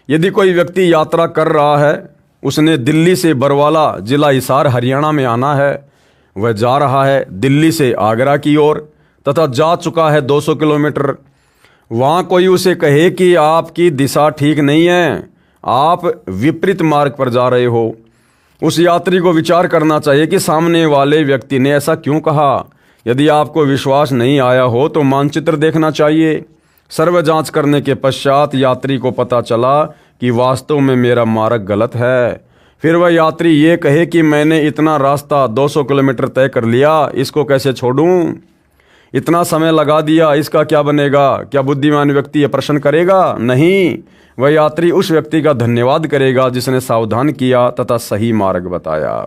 यदि कोई व्यक्ति यात्रा कर रहा है, उसने दिल्ली से बरवाला जिला हिसार हरियाणा में आना है, वह जा रहा है दिल्ली से आगरा की ओर तथा जा चुका है 200 किलोमीटर। वहाँ कोई उसे कहे कि आपकी दिशा ठीक नहीं है, आप विपरीत मार्ग पर जा रहे हो, उस यात्री को विचार करना चाहिए कि सामने वाले व्यक्ति ने ऐसा क्यों कहा। यदि आपको विश्वास नहीं आया हो तो मानचित्र देखना चाहिए। सर्व जांच करने के पश्चात यात्री को पता चला कि वास्तव में मेरा मार्ग गलत है। फिर वह यात्री ये कहे कि मैंने इतना रास्ता 200 किलोमीटर तय कर लिया, इसको कैसे छोड़ूं, इतना समय लगा दिया, इसका क्या बनेगा। क्या बुद्धिमान व्यक्ति यह प्रश्न करेगा? नहीं, वह यात्री उस व्यक्ति का धन्यवाद करेगा जिसने सावधान किया तथा सही मार्ग बताया।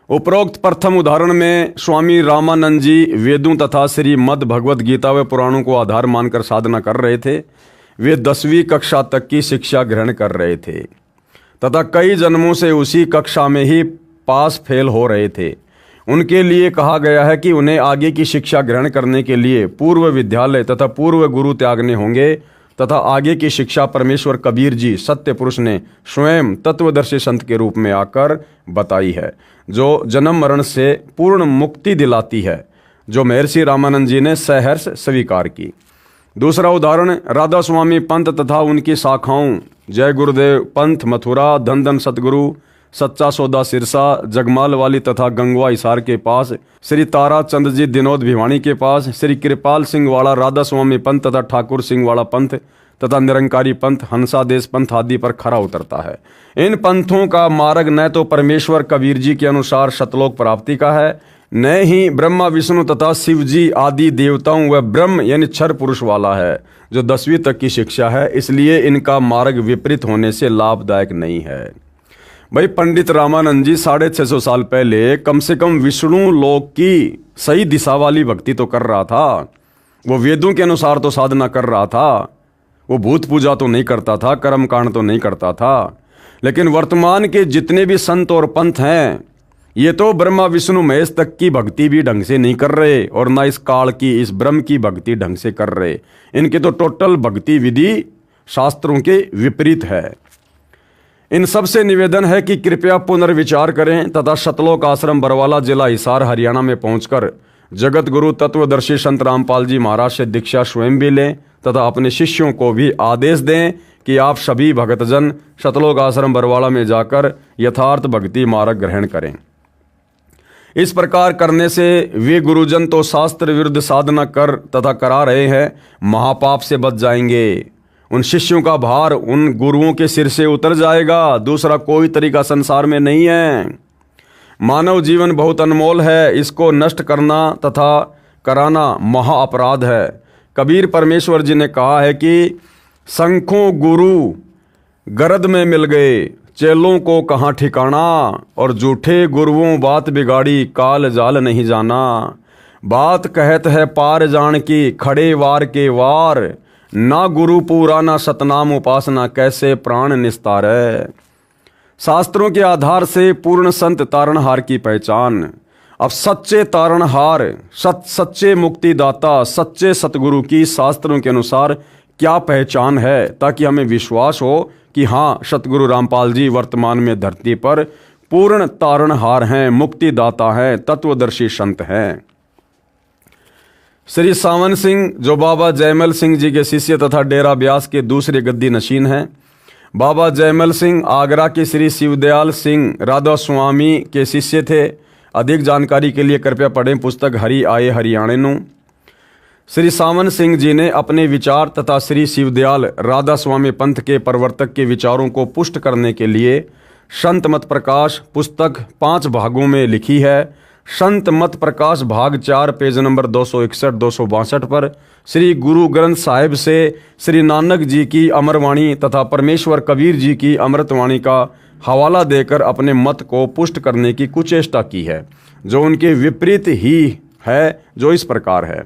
उपरोक्त प्रथम उदाहरण में स्वामी रामानंद जी वेदों तथा श्रीमद् भगवद गीता व पुराणों को आधार मानकर साधना कर रहे थे। वे 10वीं कक्षा तक की शिक्षा ग्रहण कर रहे थे तथा कई जन्मों से उसी कक्षा में ही पास फेल हो रहे थे। उनके लिए कहा गया है कि उन्हें आगे की शिक्षा ग्रहण करने के लिए पूर्व विद्यालय तथा पूर्व गुरु त्यागने होंगे तथा आगे की शिक्षा परमेश्वर कबीर जी सत्य पुरुष ने स्वयं तत्वदर्शी संत के रूप में आकर बताई है, जो जन्म मरण से पूर्ण मुक्ति दिलाती है, जो महर्षि रामानंद जी ने सहर्ष स्वीकार की। दूसरा उदाहरण राधा स्वामी पंथ तथा उनकी शाखाओं जय गुरुदेव पंथ मथुरा, धन धन सतगुरु, सच्चा सौदा सिरसा, जगमाल वाली तथा गंगवा हिसार के पास, श्री तारा चंद जी दिनोद भिवानी के पास, श्री कृपाल सिंह वाला राधा स्वामी पंथ तथा ठाकुर सिंह वाला पंथ तथा निरंकारी पंथ, हंसादेश पंथ आदि पर खरा उतरता है। इन पंथों का मार्ग न तो परमेश्वर कबीर जी के अनुसार सतलोक प्राप्ति का है, न ही ब्रह्मा विष्णु तथा शिव जी आदि देवताओं व ब्रह्म यानी क्षर पुरुष वाला है, जो 10वीं तक की शिक्षा है। इसलिए इनका मार्ग विपरीत होने से लाभदायक नहीं है। भाई पंडित रामानंद जी 650 साल पहले कम से कम विष्णु लोक की सही दिशा वाली भक्ति तो कर रहा था। वो वेदों के अनुसार तो साधना कर रहा था, वो भूत पूजा तो नहीं करता था, कर्म कांड तो नहीं करता था। लेकिन वर्तमान के जितने भी संत और पंथ हैं, ये तो ब्रह्मा विष्णु महेश तक की भक्ति भी ढंग से नहीं कर रहे और ना इस काल की इस ब्रह्म की भक्ति ढंग से कर रहे। इनके तो टोटल भक्ति विधि शास्त्रों के विपरीत है। इन सब से निवेदन है कि कृपया पुनर्विचार करें तथा सतलोक आश्रम बरवाला जिला हिसार हरियाणा में पहुंचकर जगत गुरु तत्वदर्शी संत रामपाल जी महाराज से दीक्षा स्वयं भी लें तथा अपने शिष्यों को भी आदेश दें कि आप सभी भक्तजन सतलोक आश्रम बरवाला में जाकर यथार्थ भक्ति मार्ग ग्रहण करें। इस प्रकार करने से वे गुरुजन तो शास्त्र विरुद्ध साधना कर तथा करा रहे हैं, महापाप से बच जाएंगे। उन शिष्यों का भार उन गुरुओं के सिर से उतर जाएगा। दूसरा कोई तरीका संसार में नहीं है। मानव जीवन बहुत अनमोल है, इसको नष्ट करना तथा कराना महा अपराध है। कबीर परमेश्वर जी ने कहा है कि शंखों गुरु गरद में मिल गए, चेलों को कहाँ ठिकाना, और झूठे गुरुओं बात बिगाड़ी, काल जाल नहीं जाना। बात कहत है पार जान की, खड़े वार के वार, ना गुरु पूरा ना सतनाम उपासना, कैसे प्राण निस्तार है। शास्त्रों के आधार से पूर्ण संत तारणहार की पहचान। अब सच्चे तारणहार, सच्चे मुक्तिदाता, सच्चे सतगुरु की शास्त्रों के अनुसार क्या पहचान है, ताकि हमें विश्वास हो कि हाँ, सतगुरु रामपाल जी वर्तमान में धरती पर पूर्ण तारणहार हैं, मुक्तिदाता हैं, तत्वदर्शी संत हैं। श्री सावन सिंह जो बाबा जयमल सिंह जी के शिष्य तथा डेरा ब्यास के दूसरे गद्दी नशीन हैं। बाबा जयमल सिंह आगरा के श्री शिवदयाल सिंह राधा स्वामी के शिष्य थे। अधिक जानकारी के लिए कृपया पढ़ें पुस्तक हरि आए हरियाणे नु। श्री सावन सिंह जी ने अपने विचार तथा श्री शिवदयाल राधा स्वामी पंथ के प्रवर्तक के विचारों को पुष्ट करने के लिए संत मत प्रकाश पुस्तक 5 भागों में लिखी है। संत मत प्रकाश भाग 4 पेज नंबर 261-262 पर श्री गुरु ग्रंथ साहिब से श्री नानक जी की अमरवाणी तथा परमेश्वर कबीर जी की अमृतवाणी का हवाला देकर अपने मत को पुष्ट करने की कुचेष्टा की है, जो उनके विपरीत ही है, जो इस प्रकार है।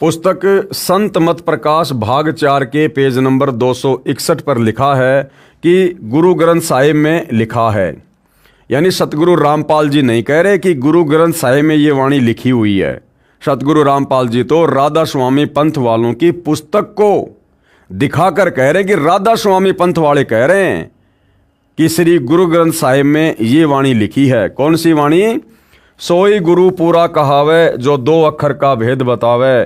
पुस्तक संत मत प्रकाश भाग 4 के पेज नंबर 261 पर लिखा है कि गुरु ग्रंथ साहिब में लिखा है, यानी सतगुरु रामपाल जी नहीं कह रहे कि गुरु ग्रंथ साहिब में ये वाणी लिखी हुई है। सतगुरु रामपाल जी तो राधा स्वामी पंथ वालों की पुस्तक को दिखाकर कह रहे हैं कि राधा स्वामी पंथ वाले कह रहे हैं कि श्री गुरु ग्रंथ साहिब में ये वाणी लिखी है। कौन सी वाणी? सोई गुरु पूरा कहावे, जो 2 अक्षर का भेद बतावे,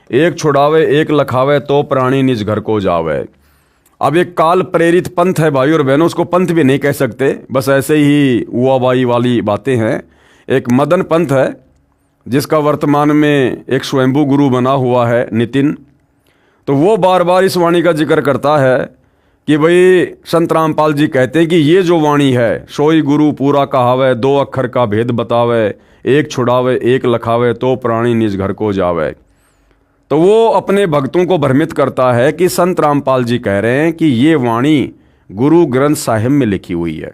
एक छुड़ावे एक लखावे, तो प्राणी निज घर को जावे। अब एक काल प्रेरित पंथ है भाई और बहनों, उसको पंथ भी नहीं कह सकते, बस ऐसे ही हुआबाई वाली बातें हैं। एक मदन पंथ है जिसका वर्तमान में एक स्वयंभू गुरु बना हुआ है नितिन, तो वो बार बार इस वाणी का जिक्र करता है कि भाई संत रामपाल जी कहते हैं कि ये जो वाणी है, सोई गुरु पूरा कहावे, 2 अक्षर का भेद बतावे, एक छुड़ावे एक लखावे, तो प्राणी निज घर को जावे। तो वो अपने भक्तों को भ्रमित करता है कि संत रामपाल जी कह रहे हैं कि ये वाणी गुरु ग्रंथ साहिब में लिखी हुई है,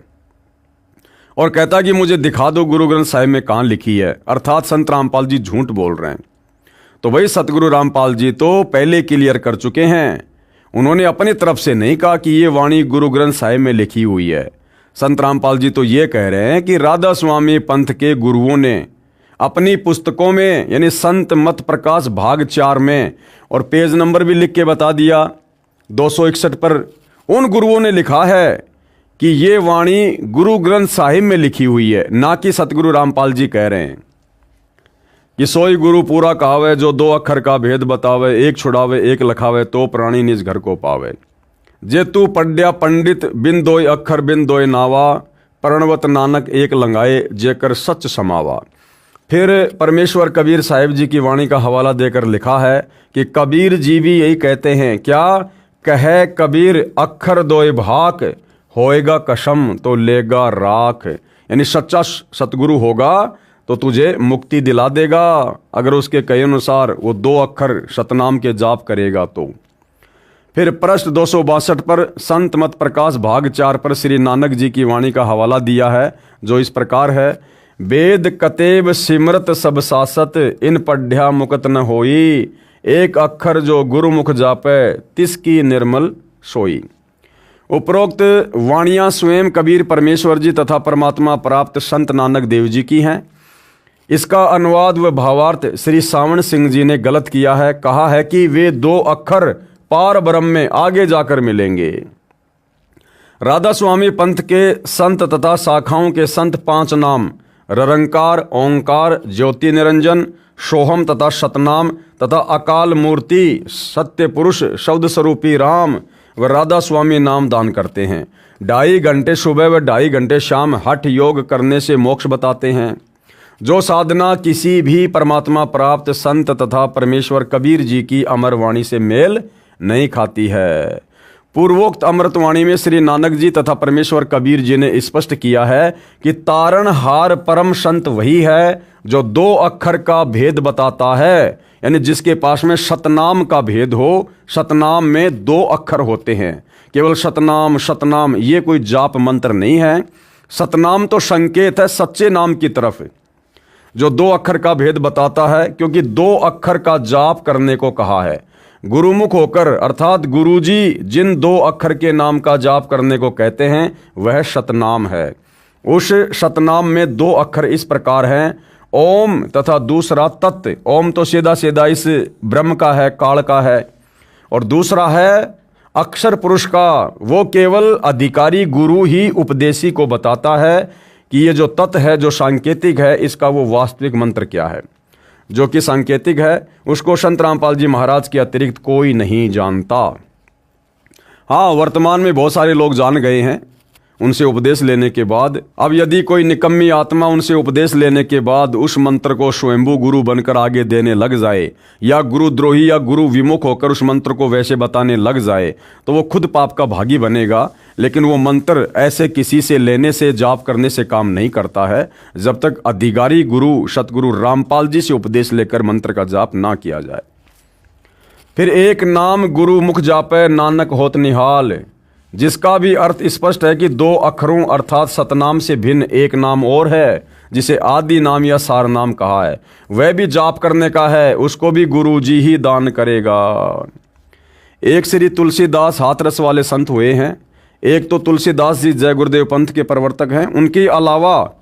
और कहता कि मुझे दिखा दो गुरु ग्रंथ साहिब में कहाँ लिखी है, अर्थात संत रामपाल जी झूठ बोल रहे हैं। तो भाई सतगुरु रामपाल जी तो पहले क्लियर कर चुके हैं, उन्होंने अपनी तरफ से नहीं कहा कि ये वाणी गुरु ग्रंथ साहिब में लिखी हुई है। संत रामपाल जी तो ये कह रहे हैं कि राधा स्वामी पंथ के गुरुओं ने अपनी पुस्तकों में, यानी संत मत प्रकाश भाग 4 में, और पेज नंबर भी लिख के बता दिया 261 पर, उन गुरुओं ने लिखा है कि ये वाणी गुरु ग्रंथ साहिब में लिखी हुई है, ना कि सतगुरु रामपाल जी कह रहे हैं कि सोई गुरु पूरा कहावे, जो 2 अक्षर का भेद बतावे, एक छुड़ावे एक लखावे, तो प्राणी निज घर को पावे। जे तू पढ़्या पंडित बिन 2 अक्षर बिन 2 नावा, प्रणवत नानक एक लंगाए, जेकर सच समावा। फिर परमेश्वर कबीर साहिब जी की वाणी का हवाला देकर लिखा है कि कबीर जी भी यही कहते हैं, क्या कहे कबीर अक्षर 2 भाक, होएगा कसम तो लेगा राख। यानी सच्चा सतगुरु होगा तो तुझे मुक्ति दिला देगा, अगर उसके कहे अनुसार वो 2 अक्षर सतनाम के जाप करेगा तो। फिर पृष्ठ 262 पर संत मत प्रकाश भाग 4 पर श्री नानक जी की वाणी का हवाला दिया है, जो इस प्रकार है। वेद कतेब सिमरत सब सासत, इन पढ़्या मुकत न होई, एक अक्षर जो गुरुमुख जापे, तिसकी निर्मल सोई। उपरोक्त वाणियाँ स्वयं कबीर परमेश्वर जी तथा परमात्मा प्राप्त संत नानक देव जी की हैं। इसका अनुवाद व भावार्थ श्री सावन सिंह जी ने गलत किया है, कहा है कि वे 2 अक्षर पार ब्रह्म में आगे जाकर मिलेंगे। राधा स्वामी पंथ के संत तथा शाखाओं के संत 5 नाम ररंकार, ओंकार, ज्योति निरंजन, सोहम तथा सतनाम तथा अकाल मूर्ति, सत्य पुरुष, शब्द स्वरूपी राम व राधा स्वामी नाम दान करते हैं। 2.5 घंटे सुबह व 2.5 घंटे शाम हठ योग करने से मोक्ष बताते हैं। जो साधना किसी भी परमात्मा प्राप्त संत तथा परमेश्वर कबीर जी की अमर वाणी से मेल नहीं खाती है। पूर्वोक्त अमृतवाणी में श्री नानक जी तथा परमेश्वर कबीर जी ने स्पष्ट किया है कि तारणहार परम संत वही है जो 2 अक्षर का भेद बताता है, यानी जिसके पास में शतनाम का भेद हो। शतनाम में 2 अक्षर होते हैं, केवल शतनाम शतनाम ये कोई जाप मंत्र नहीं है। शतनाम तो संकेत है सच्चे नाम की तरफ, जो 2 अक्षर का भेद बताता है, क्योंकि 2 अक्षर का जाप करने को कहा है। गुरुमुख होकर अर्थात गुरुजी जिन 2 अक्षर के नाम का जाप करने को कहते हैं वह शतनाम है। उस शतनाम में 2 अक्षर इस प्रकार हैं, ओम तथा दूसरा तत्। ओम तो सीधा सीधा इस ब्रह्म का है, काल का है, और दूसरा है अक्षर पुरुष का। वो केवल अधिकारी गुरु ही उपदेशी को बताता है कि ये जो तत् है, जो सांकेतिक है, इसका वो वास्तविक मंत्र क्या है। जो कि सांकेतिक है उसको संत रामपाल जी महाराज के अतिरिक्त कोई नहीं जानता। हाँ, वर्तमान में बहुत सारे लोग जान गए हैं उनसे उपदेश लेने के बाद। अब यदि कोई निकम्मी आत्मा उनसे उपदेश लेने के बाद उस मंत्र को स्वयंभू गुरु बनकर आगे देने लग जाए, या गुरुद्रोही या गुरु विमुख होकर उस मंत्र को वैसे बताने लग जाए, तो वो खुद पाप का भागी बनेगा। लेकिन वो मंत्र ऐसे किसी से लेने से, जाप करने से काम नहीं करता है, जब तक अधिकारी गुरु सतगुरु रामपाल जी से उपदेश लेकर मंत्र का जाप ना किया जाए। फिर एक नाम गुरु मुख जापै नानक होत निहाल, जिसका भी अर्थ स्पष्ट है कि 2 अक्षरों अर्थात सतनाम से भिन्न एक नाम और है, जिसे आदि नाम या सार नाम कहा है। वह भी जाप करने का है, उसको भी गुरु जी ही दान करेगा। एक श्री तुलसीदास हाथरस वाले संत हुए हैं। एक तो तुलसीदास जी जय गुरुदेव पंथ के प्रवर्तक हैं, उनके अलावा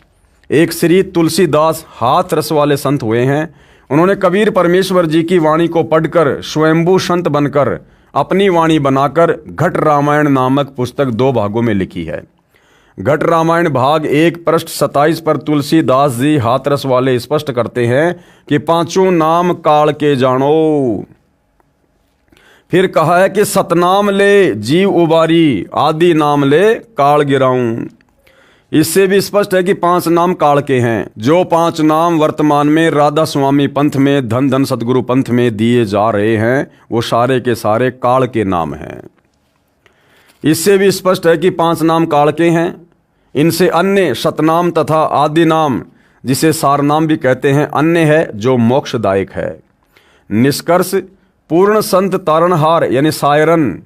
एक श्री तुलसीदास हाथरस वाले संत हुए हैं। उन्होंने कबीर परमेश्वर जी की वाणी को पढ़कर स्वयंभू संत बनकर अपनी वाणी बनाकर घट रामायण नामक पुस्तक 2 भागों में लिखी है। घट रामायण भाग 1 पृष्ठ 27 पर तुलसीदास जी हाथरस वाले स्पष्ट करते हैं कि 5 नाम काल के जानो। फिर कहा है कि सतनाम ले जीव उबारी, आदि नाम ले काल गिराऊं। इससे भी स्पष्ट है कि 5 नाम काल के हैं। जो 5 नाम वर्तमान में राधा स्वामी पंथ में, धन धन सतगुरु पंथ में दिए जा रहे हैं, वो सारे के सारे काल के नाम हैं। इससे भी स्पष्ट है कि 5 नाम काल के हैं। इनसे अन्य सतनाम तथा आदि नाम, जिसे सार नाम भी कहते हैं, अन्य है जो मोक्षदायक है। निष्कर्ष, पूर्ण संत तारणहार यानी सायरन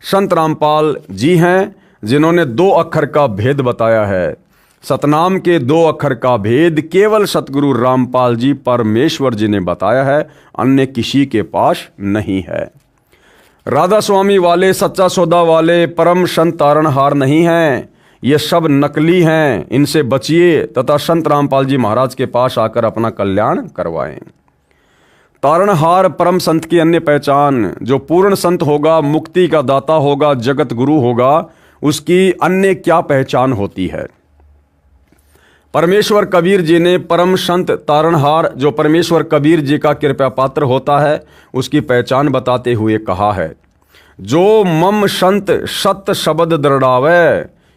संत रामपाल जी हैं, जिन्होंने 2 अक्षर का भेद बताया है। सतनाम के 2 अक्षर का भेद केवल सतगुरु रामपाल जी परमेश्वर जी ने बताया है, अन्य किसी के पास नहीं है। राधा स्वामी वाले, सच्चा सौदा वाले परम संत तारणहार नहीं हैं, ये सब नकली हैं। इनसे बचिए तथा संत रामपाल जी महाराज के पास आकर अपना कल्याण करवाएं। तारणहार परम संत की अन्य पहचान, जो पूर्ण संत होगा, मुक्ति का दाता होगा, जगत गुरु होगा, उसकी अन्य क्या पहचान होती है। परमेश्वर कबीर जी ने परम संत तारणहार, जो परमेश्वर कबीर जी का कृपा पात्र होता है, उसकी पहचान बताते हुए कहा है, जो मम संत सत्य शब्द दृढ़ावे,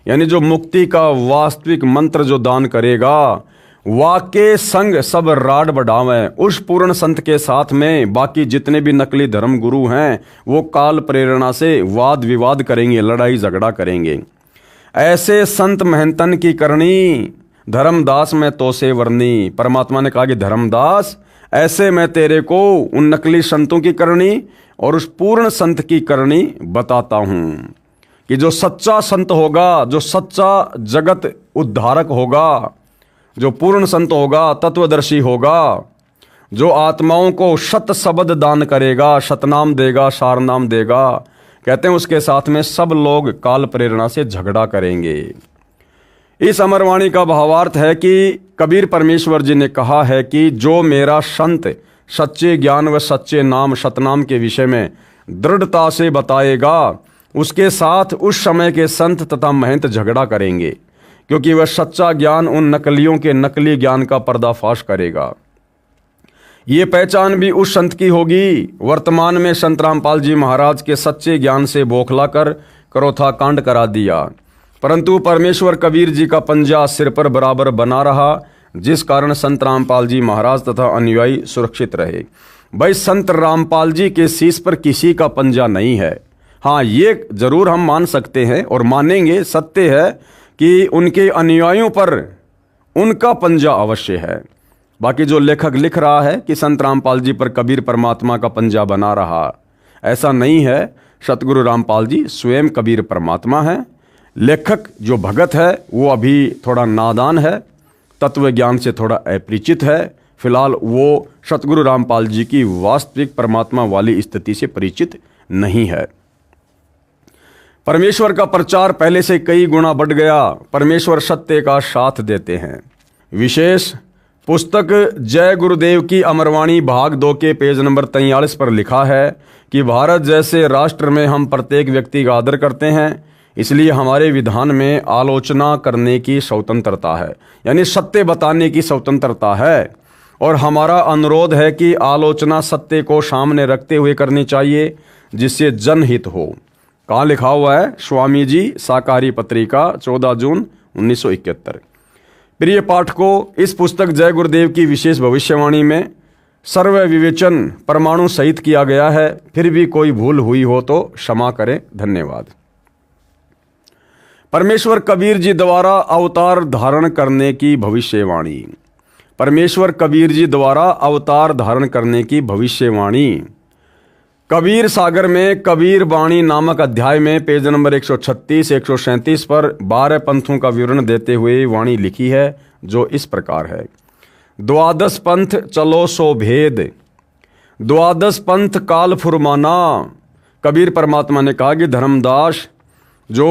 यानी जो मुक्ति का वास्तविक मंत्र जो दान करेगा, वाके संग सब राड बढ़ावें। उस पूर्ण संत के साथ में बाकी जितने भी नकली धर्म गुरु हैं, वो काल प्रेरणा से वाद विवाद करेंगे, लड़ाई झगड़ा करेंगे। ऐसे संत महंतन की करनी, धर्मदास में तो से वर्णी। परमात्मा ने कहा कि धर्मदास, ऐसे मैं तेरे को उन नकली संतों की करनी और उस पूर्ण संत की करनी बताता हूं, कि जो सच्चा संत होगा, जो सच्चा जगत उद्धारक होगा, जो पूर्ण संत होगा, तत्वदर्शी होगा, जो आत्माओं को सत शब्द दान करेगा, सतनाम देगा, सार नाम देगा, कहते हैं उसके साथ में सब लोग काल प्रेरणा से झगड़ा करेंगे। इस अमरवाणी का भावार्थ है कि कबीर परमेश्वर जी ने कहा है कि जो मेरा संत सच्चे ज्ञान व सच्चे नाम सतनाम के विषय में दृढ़ता से बताएगा, उसके साथ उस समय के संत तथा महंत झगड़ा करेंगे, क्योंकि वह सच्चा ज्ञान उन नकलियों के नकली ज्ञान का पर्दाफाश करेगा। ये पहचान भी उस संत की होगी। वर्तमान में संत रामपाल जी महाराज के सच्चे ज्ञान से बौखला कर करोथा कांड करा दिया, परंतु परमेश्वर कबीर जी का पंजा सिर पर बराबर बना रहा, जिस कारण संत रामपाल जी महाराज तथा अनुयायी सुरक्षित रहे। भाई, संत रामपाल जी के शीश पर किसी का पंजा नहीं है। हाँ, ये जरूर हम मान सकते हैं और मानेंगे, सत्य है कि उनके अनुयायियों पर उनका पंजा अवश्य है। बाकी जो लेखक लिख रहा है कि संत रामपाल जी पर कबीर परमात्मा का पंजा बना रहा, ऐसा नहीं है। सतगुरु रामपाल जी स्वयं कबीर परमात्मा है। लेखक जो भगत है वो अभी थोड़ा नादान है, तत्व ज्ञान से थोड़ा अपरिचित है। फिलहाल वो सतगुरु रामपाल जी की वास्तविक परमात्मा वाली स्थिति से परिचित नहीं है। परमेश्वर का प्रचार पहले से कई गुना बढ़ गया। परमेश्वर सत्य का साथ देते हैं। विशेष पुस्तक जय गुरुदेव की अमरवाणी भाग 2 के पेज नंबर 43 पर लिखा है कि भारत जैसे राष्ट्र में हम प्रत्येक व्यक्ति का आदर करते हैं, इसलिए हमारे विधान में आलोचना करने की स्वतंत्रता है, यानी सत्य बताने की स्वतंत्रता है। और हमारा अनुरोध है कि आलोचना सत्य को सामने रखते हुए करनी चाहिए, जिससे जनहित हो। कहाँ लिखा हुआ है? स्वामी जी, साकारी पत्रिका, 14 जून 1971। प्रिय पाठकों, इस पुस्तक जय गुरुदेव की विशेष भविष्यवाणी में सर्व विवेचन परमाणु सहित किया गया है। फिर भी कोई भूल हुई हो तो क्षमा करें। धन्यवाद। परमेश्वर कबीर जी द्वारा अवतार धारण करने की भविष्यवाणी। परमेश्वर कबीर जी द्वारा अवतार धारण करने की भविष्यवाणी। कबीर सागर में कबीर वाणी नामक अध्याय में पेज नंबर 136-137 पर 12 पंथों का विवरण देते हुए वाणी लिखी है, जो इस प्रकार है। द्वादश पंथ चलो सो भेद, द्वादश पंथ काल फुरमाना। कबीर परमात्मा ने कहा कि धर्मदास, जो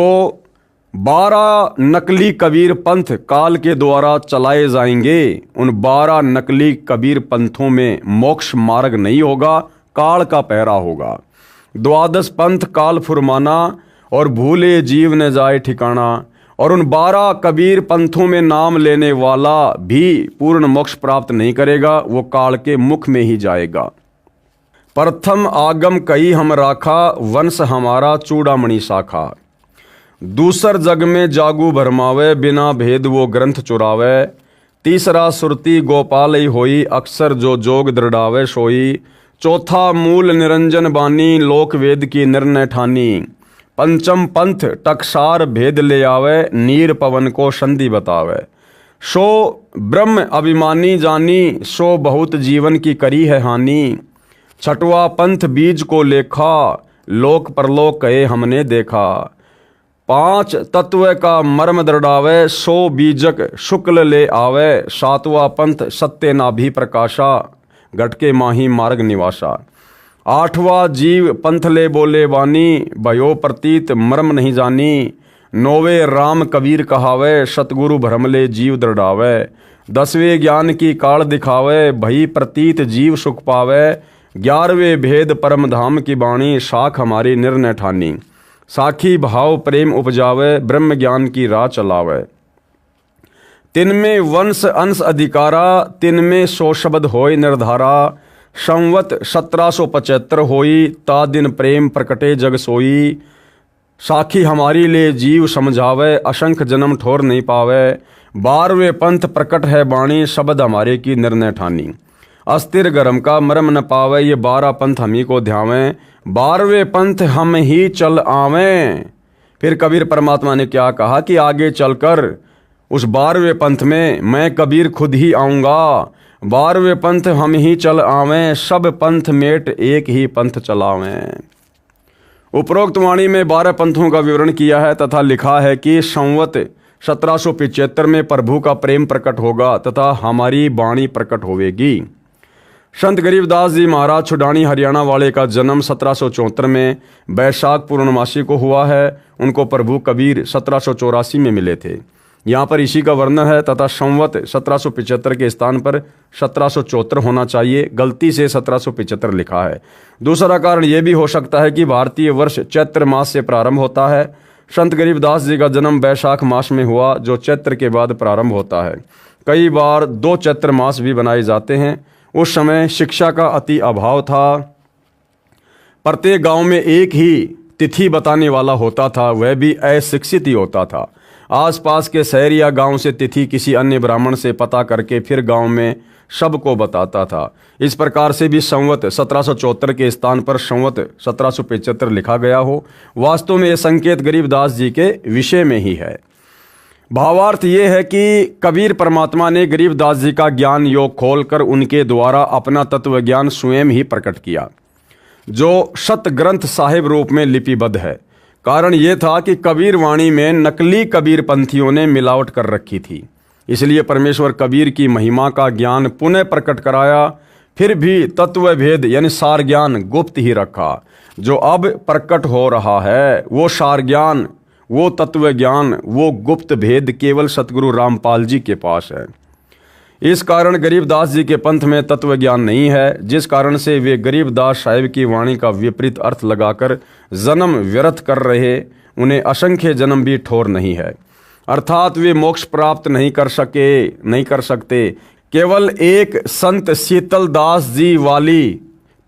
12 नकली कबीर पंथ काल के द्वारा चलाए जाएंगे, उन 12 नकली कबीर पंथों में मोक्ष मार्ग नहीं होगा, काल का पहरा होगा। द्वादश पंथ काल फुरमाना और भूले जीव न जाए ठिकाना। और उन 12 कबीर पंथों में नाम लेने वाला भी पूर्ण मोक्ष प्राप्त नहीं करेगा, वो काल के मुख में ही जाएगा। प्रथम आगम कही हम राखा, वंश हमारा चूड़ामणि शाखा। दूसर जग में जागू भरमावे, बिना भेद वो ग्रंथ चुरावे। तीसरा सुरती गोपाल ही होई, अक्सर जो जोग दृढ़ावे सोई। चौथा मूल निरंजन बानी, लोक वेद की निर्णय ठानी। पंचम पंथ टकसार भेद ले आवे, नीर पवन को संधि बतावे। सो ब्रह्म अभिमानी जानी, सो बहुत जीवन की करी है हानि। छठवा पंथ बीज को लेखा, लोक परलोक कहे हमने देखा। 5 तत्व का मर्म दृढ़ावे, 100 बीजक शुक्ल ले आवे। 7वां पंथ सत्य नाभि प्रकाशा, घटके माही मार्ग निवासा। 8वां जीव पंथ ले बोले वानी, भयो प्रतीत मर्म नहीं जानी। 9वें राम कबीर कहावे, सतगुरु भ्रम ले जीव दृढ़ावे। 10वें ज्ञान की काल दिखावे, भई प्रतीत जीव सुख पावे। 11वें भेद परम धाम की बाणी, शाख हमारी निर्णय ठानी। साखी भाव प्रेम उपजावे, ब्रह्म ज्ञान की राह चलावे। तिनमें वंश अंश अधिकारा, तिनमें 100 शब्द होय निर्धारा। संवत 1775 होई, ता दिन प्रेम प्रकटे जग सोई। साखी हमारी ले जीव समझावे, असंख्य जन्म ठोर नहीं पावे। 12वें पंथ प्रकट है बाणी, शब्द हमारे की निर्णय ठानी। अस्थिर गरम का मरम न पावे, ये 12 पंथ हम ही को ध्यावें। 12वें पंथ हम ही चल आवें। फिर कबीर परमात्मा ने क्या कहा कि आगे चलकर उस 12वें पंथ में मैं कबीर खुद ही आऊँगा। 12वें पंथ हम ही चल आवें, सब पंथ मेट एक ही पंथ चलावें। उपरोक्त वाणी में 12 पंथों का विवरण किया है तथा लिखा है कि संवत 1775 में प्रभु का प्रेम प्रकट होगा तथा हमारी वाणी प्रकट होवेगी। संत गरीबदास जी महाराज छुडानी हरियाणा वाले का जन्म 1774 में बैसाख पूर्णमासी को हुआ है। उनको प्रभु कबीर 1784 में मिले थे। यहाँ पर इसी का वर्णन है तथा संवत 1775 के स्थान पर 1774 होना चाहिए, गलती से 1775 लिखा है। दूसरा कारण यह भी हो सकता है कि भारतीय वर्ष चैत्र मास से प्रारंभ होता है। संत गरीबदास जी का जन्म बैसाख मास में हुआ, जो चैत्र के बाद प्रारंभ होता है। कई बार 2 चैत्र मास भी बनाए जाते हैं। उस समय शिक्षा का अति अभाव था। प्रत्येक गांव में एक ही तिथि बताने वाला होता था, वह भी अशिक्षित ही होता था। आसपास के शहर या गांव से तिथि किसी अन्य ब्राह्मण से पता करके फिर गांव में सबको बताता था। इस प्रकार से भी संवत 1774 के स्थान पर संवत 1775 लिखा गया हो। वास्तव में यह संकेत गरीबदास जी के विषय में ही है। भावार्थ ये है कि कबीर परमात्मा ने गरीबदास जी का ज्ञान योग खोलकर उनके द्वारा अपना तत्व ज्ञान स्वयं ही प्रकट किया, जो शत ग्रंथ साहिब रूप में लिपिबद्ध है। कारण ये था कि कबीर वाणी में नकली कबीर पंथियों ने मिलावट कर रखी थी, इसलिए परमेश्वर कबीर की महिमा का ज्ञान पुनः प्रकट कराया। फिर भी तत्व भेद यानी सार ज्ञान गुप्त ही रखा। जो अब प्रकट हो रहा है वो सार ज्ञान, वो तत्व ज्ञान, वो गुप्त भेद केवल सतगुरु रामपाल जी के पास है। इस कारण गरीबदास जी के पंथ में तत्व ज्ञान नहीं है, जिस कारण से वे गरीबदास साहिब की वाणी का विपरीत अर्थ लगाकर जन्म व्यर्थ कर रहे, उन्हें असंख्य जन्म भी ठोर नहीं है। अर्थात वे मोक्ष प्राप्त नहीं कर सकते। केवल एक संत शीतल दास जी वाली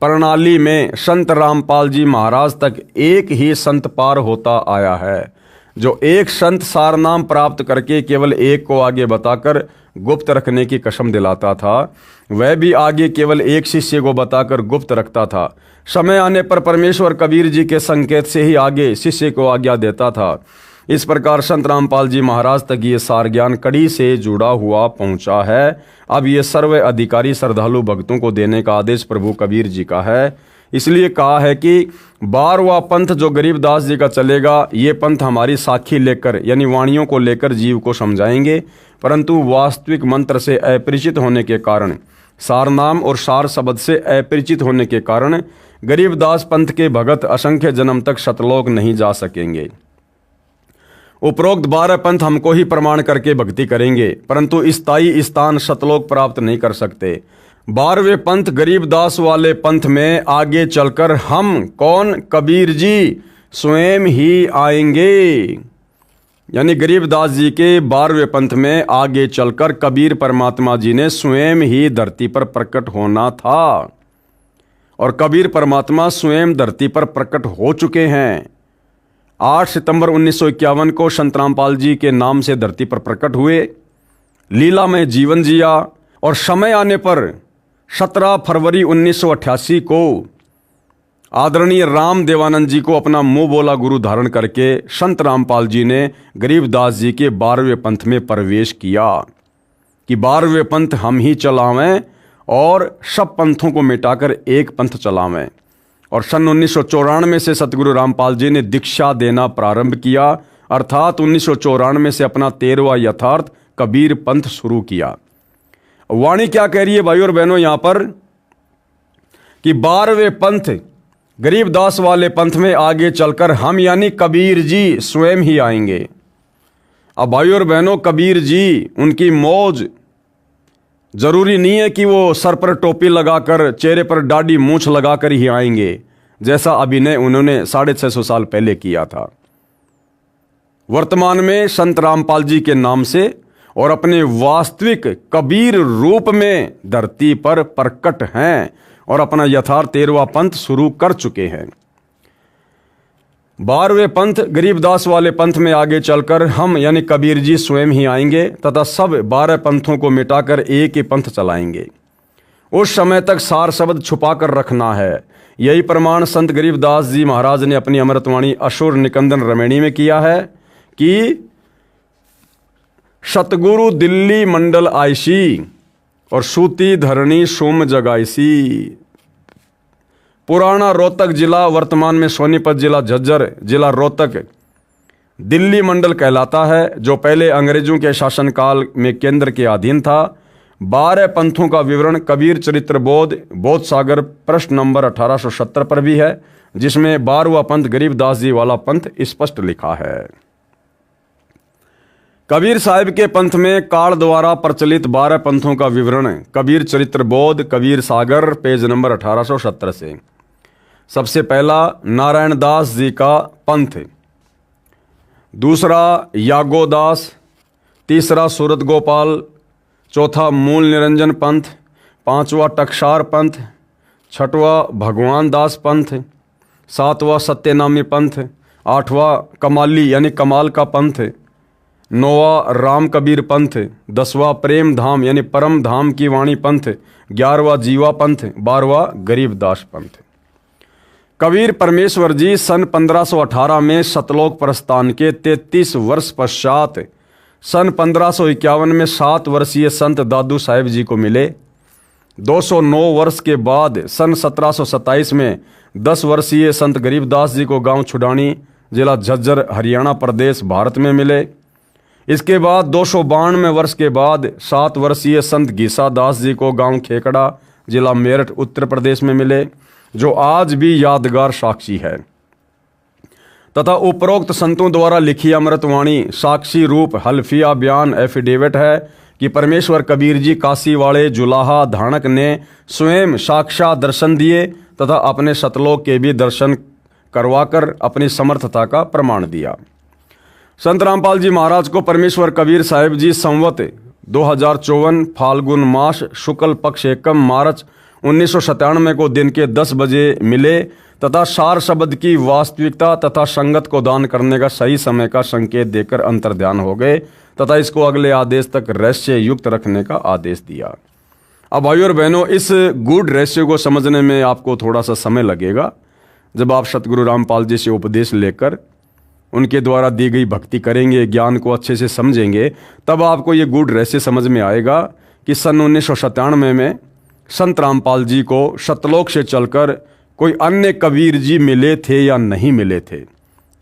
प्रणाली में संत रामपाल जी महाराज तक एक ही संत पार होता आया है, जो एक संत सारनाम प्राप्त करके केवल एक को आगे बताकर गुप्त रखने की कसम दिलाता था। वह भी आगे केवल एक शिष्य को बताकर गुप्त रखता था। समय आने पर परमेश्वर कबीर जी के संकेत से ही आगे शिष्य को आज्ञा देता था। इस प्रकार संत रामपाल जी महाराज तक ये सार ज्ञान कड़ी से जुड़ा हुआ पहुंचा है। अब ये सर्व अधिकारी श्रद्धालु भक्तों को देने का आदेश प्रभु कबीर जी का है। इसलिए कहा है कि 12वां पंथ जो गरीबदास जी का चलेगा, ये पंथ हमारी साखी लेकर यानी वाणियों को लेकर जीव को समझाएंगे, परंतु वास्तविक मंत्र से अपरिचित होने के कारण, सार नाम और सार शब्द से अपरिचित होने के कारण गरीबदास पंथ के भगत असंख्य जन्म तक सतलोक नहीं जा सकेंगे। उपरोक्त 12 पंथ हमको ही प्रमाण करके भक्ति करेंगे, परंतु स्थायी स्थान सतलोक प्राप्त नहीं कर सकते। 12वें पंथ गरीबदास वाले पंथ में आगे चलकर हम कौन, कबीर जी स्वयं ही आएंगे। यानी गरीबदास जी के 12वें पंथ में आगे चलकर कबीर परमात्मा जी ने स्वयं ही धरती पर प्रकट होना था, और कबीर परमात्मा स्वयं धरती पर प्रकट हो चुके हैं। 8 सितंबर 1951 को संत रामपाल जी के नाम से धरती पर प्रकट हुए, लीला में जीवन जिया, और समय आने पर 17 फरवरी 1988 को आदरणीय राम देवानंद जी को अपना मुंह बोला गुरु धारण करके संत रामपाल जी ने गरीबदास जी के 12वें पंथ में प्रवेश किया कि 12वें पंथ हम ही चलावें और सब पंथों को मिटाकर एक पंथ चलावें। और सन 1994 से सतगुरु रामपाल जी ने दीक्षा देना प्रारंभ किया, अर्थात 1994 से अपना 13वां यथार्थ कबीर पंथ शुरू किया। वाणी क्या कह रही है भाई और बहनों यहाँ पर कि 12वें पंथ गरीबदास वाले पंथ में आगे चलकर हम यानी कबीर जी स्वयं ही आएंगे। अब भाई और बहनों, कबीर जी उनकी मौज जरूरी नहीं है कि वो सर पर टोपी लगाकर चेहरे पर दाढ़ी मूंछ लगाकर ही आएंगे, जैसा अभिनय उन्होंने 650 साल पहले किया था। वर्तमान में संत रामपाल जी के नाम से और अपने वास्तविक कबीर रूप में धरती पर प्रकट हैं और अपना यथार्थ 13वां पंथ शुरू कर चुके हैं। 12वें पंथ गरीबदास वाले पंथ में आगे चलकर हम यानी कबीर जी स्वयं ही आएंगे तथा सब 12 पंथों को मिटाकर एक ही पंथ चलाएंगे। उस समय तक सार शब्द छुपा कर रखना है। यही प्रमाण संत गरीबदास जी महाराज ने अपनी अमृतवाणी असुर निकंदन रमणी में किया है कि सतगुरु दिल्ली मंडल आईसी और सूती धरणी सोम जगाईसी। पुराना रोहतक जिला, वर्तमान में सोनीपत जिला, झज्जर जिला, रोहतक दिल्ली मंडल कहलाता है, जो पहले अंग्रेजों के शासनकाल में केंद्र के अधीन था। 12 पंथों का विवरण कबीर चरित्र बोध सागर प्रश्न नंबर 1870 पर भी है, जिसमें 12वां पंथ गरीबदास जी वाला पंथ स्पष्ट लिखा है। कबीर साहिब के पंथ में काल द्वारा प्रचलित 12 पंथों का विवरण कबीर चरित्र बोध कबीर सागर पेज नंबर 1870 से। सबसे पहला नारायण दास जी का पंथ, दूसरा यागोदास, तीसरा सूरत गोपाल, चौथा मूल निरंजन पंथ, पांचवा टकसार पंथ, छठवां भगवान दास पंथ, सातवां सत्यनामी पंथ, आठवां कमाली यानी कमाल का पंथ, 9वां राम कबीर पंथ, 10वां प्रेम धाम यानी परम धाम की वाणी पंथ, 11वां जीवा पंथ, 12वां गरीबदास पंथ। कबीर परमेश्वर जी सन 1518 में सतलोक प्रस्थान के 33 वर्ष पश्चात सन 1551 में 7 वर्षीय संत दादू साहेब जी को मिले। 209 वर्ष के बाद सन 1727 में 10 वर्षीय संत गरीबदास जी को गांव छुडानी, जिला झज्जर, हरियाणा प्रदेश, भारत में मिले। इसके बाद 292 वर्ष के बाद 7 वर्षीय संत गीसा दास जी को गांव खेकड़ा, जिला मेरठ, उत्तर प्रदेश में मिले, जो आज भी यादगार साक्षी है। तथा उपरोक्त संतों द्वारा लिखी अमृतवाणी साक्षी रूप हल्फिया बयान एफिडेविट है कि परमेश्वर कबीर जी काशी वाले जुलाहा धानक ने स्वयं साक्षात दर्शन दिए तथा अपने सतलोक के भी दर्शन करवाकर अपनी समर्थता का प्रमाण दिया। संत रामपाल जी महाराज को परमेश्वर कबीर साहिब जी संवत 2054 फाल्गुन मास शुक्ल पक्ष एकम मार्च 1997 को दिन के 10 बजे मिले तथा सार शब्द की वास्तविकता तथा संगत को दान करने का सही समय का संकेत देकर अंतर्ध्यान हो गए तथा इसको अगले आदेश तक रहस्य युक्त रखने का आदेश दिया। अब भाइयों और बहनों, इस गूढ़ रहस्य को समझने में आपको थोड़ा सा समय लगेगा। जब आप सतगुरु रामपाल जी से उपदेश लेकर उनके द्वारा दी गई भक्ति करेंगे, ज्ञान को अच्छे से समझेंगे, तब आपको ये गूढ़ रहस्य समझ में आएगा कि सन 1997 में संत रामपाल जी को सतलोक से चलकर कोई अन्य कबीर जी मिले थे या नहीं मिले थे,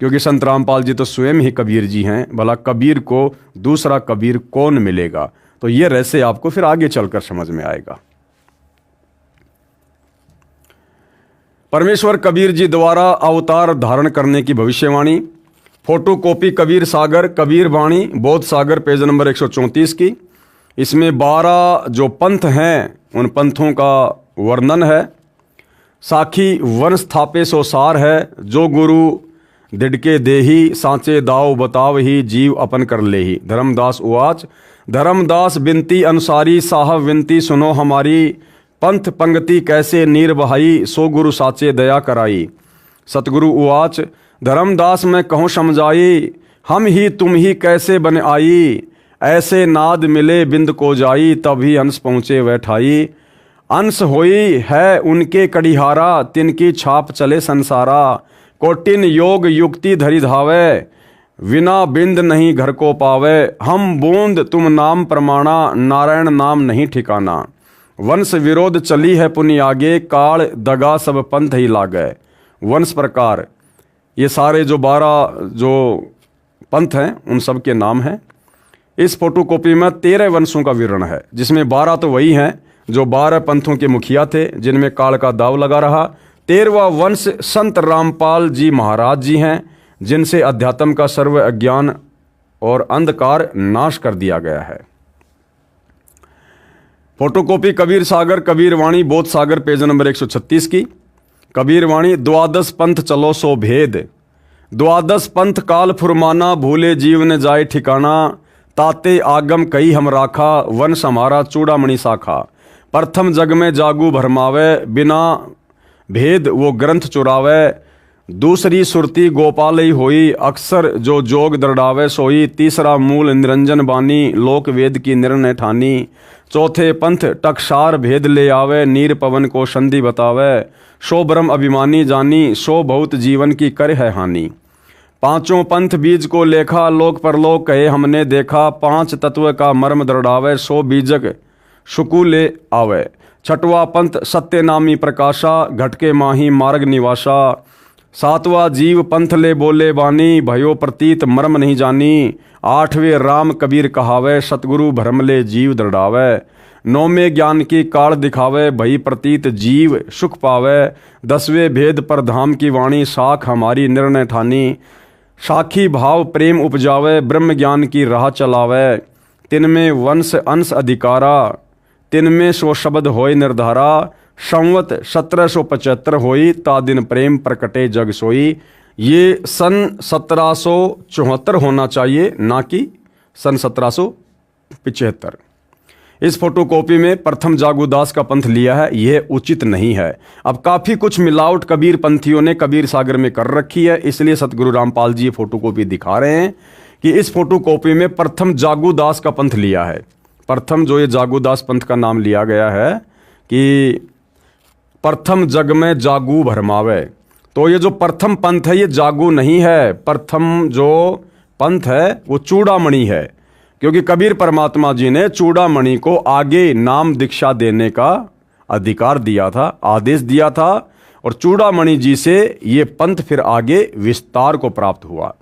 क्योंकि संत रामपाल जी तो स्वयं ही कबीर जी हैं। भला कबीर को दूसरा कबीर कौन मिलेगा? तो ये रहस्य आपको फिर आगे चलकर समझ में आएगा। परमेश्वर कबीर जी द्वारा अवतार धारण करने की भविष्यवाणी, फोटो कॉपी कबीर सागर कबीर वाणी बोध सागर पेज नंबर 134 की। इसमें 12 जो पंथ हैं उन पंथों का वर्णन है। साखी वन स्थापे सो सार है, जो गुरु दिड़के देही सांचे दाव बताव ही जीव अपन कर ले ही। धर्मदास उवाच, धर्मदास बिनती अनुसारी साहब विनती सुनो हमारी, पंथ पंक्ति कैसे नीर बहाई सो गुरु साचे दया कराई। सतगुरु उवाच, धर्मदास मैं कहूँ समझाई, हम ही तुम ही कैसे बन आई, ऐसे नाद मिले बिंद को जाई तभी हंस पहुँचे वह ठाई। अंश होई है उनके कड़िहारा, तिनकी छाप चले संसारा, कोटिन योग युक्ति धरि धावे, विना बिंद नहीं घर को पावे। हम बूंद तुम नाम प्रमाणा, नारायण नाम नहीं ठिकाना। वंश विरोध चली है पुनि आगे, काल दगा सब पंथ ही लागे। वंश प्रकार, ये सारे जो 12 जो पंथ हैं उन सब के नाम हैं। इस फोटोकॉपी में 13 वंशों का विवरण है, जिसमें 12 तो वही हैं जो 12 पंथों के मुखिया थे, जिनमें काल का दाव लगा रहा। 13वां वंश संत रामपाल जी महाराज जी हैं, जिनसे अध्यात्म का सर्व अज्ञान और अंधकार नाश कर दिया गया है। फोटोकॉपी कबीर सागर कबीर वाणी बोध सागर पेज नंबर 136 की। कबीर वाणी, द्वादश पंथ चलो सो भेद, द्वादश पंथ काल फुरमाना, भूले जीव ने जाए ठिकाना, ताते आगम कई हम राखा, वंश हमारा चूड़ामणि शाखा। प्रथम जग में जागू भरमावे, बिना भेद वो ग्रंथ चुरावे, दूसरी सुरती गोपाल ही होई, अक्सर जो जोग दृढ़ावे सोई। तीसरा मूल निरंजन बानी, लोक वेद की निर्णय ठानी। चौथे पंथ टकसार भेद ले आवे, नीर पवन को संधि बतावे, सो ब्रह्म अभिमानी जानी, सो बहुत जीवन की कर है हानि। पांचों पंथ बीज को लेखा, लोक परलोक कहे हमने देखा, 5 तत्व का मर्म दृढ़ावे, सो बीजक सुकु ले आवे। छठवां पंथ सत्य नामी प्रकाशा, घटके माही मार्ग निवासा। 7वां जीव पंथ ले बोले बानी, भयो प्रतीत मर्म नहीं जानी। 8वें राम कबीर कहावे, सतगुरु भरम ले जीव दृढ़ावे। 9वें ज्ञान की काल दिखावे, भई प्रतीत जीव सुख पावे। 10वें भेद पर धाम की वाणी, साख हमारी निर्णय ठानी। साखी भाव प्रेम उपजावे, ब्रह्म ज्ञान की राह चलावे। 3वें वंश अंश अधिकारा, 3वें सो शब्द होय निर्धारा। संवत 1775 होई, ता दिन प्रेम प्रकटे जग सोई। ये सन 1774 होना चाहिए, ना कि सन 1775। इस फोटोकॉपी में प्रथम जागूदास का पंथ लिया है, यह उचित नहीं है। अब काफ़ी कुछ मिलावट कबीर पंथियों ने कबीर सागर में कर रखी है, इसलिए सतगुरु रामपाल जी ये फोटोकॉपी दिखा रहे हैं कि इस फोटोकॉपी में प्रथम जागूदास का पंथ लिया है। प्रथम जो ये जागूदास पंथ का नाम लिया गया है कि प्रथम जग में जागू भरमावे, तो ये जो प्रथम पंथ है ये जागू नहीं है। प्रथम जो पंथ है वो चूड़ामणि है, क्योंकि कबीर परमात्मा जी ने चूड़ामणि को आगे नाम दीक्षा देने का अधिकार दिया था, आदेश दिया था, और चूड़ामणि जी से ये पंथ फिर आगे विस्तार को प्राप्त हुआ।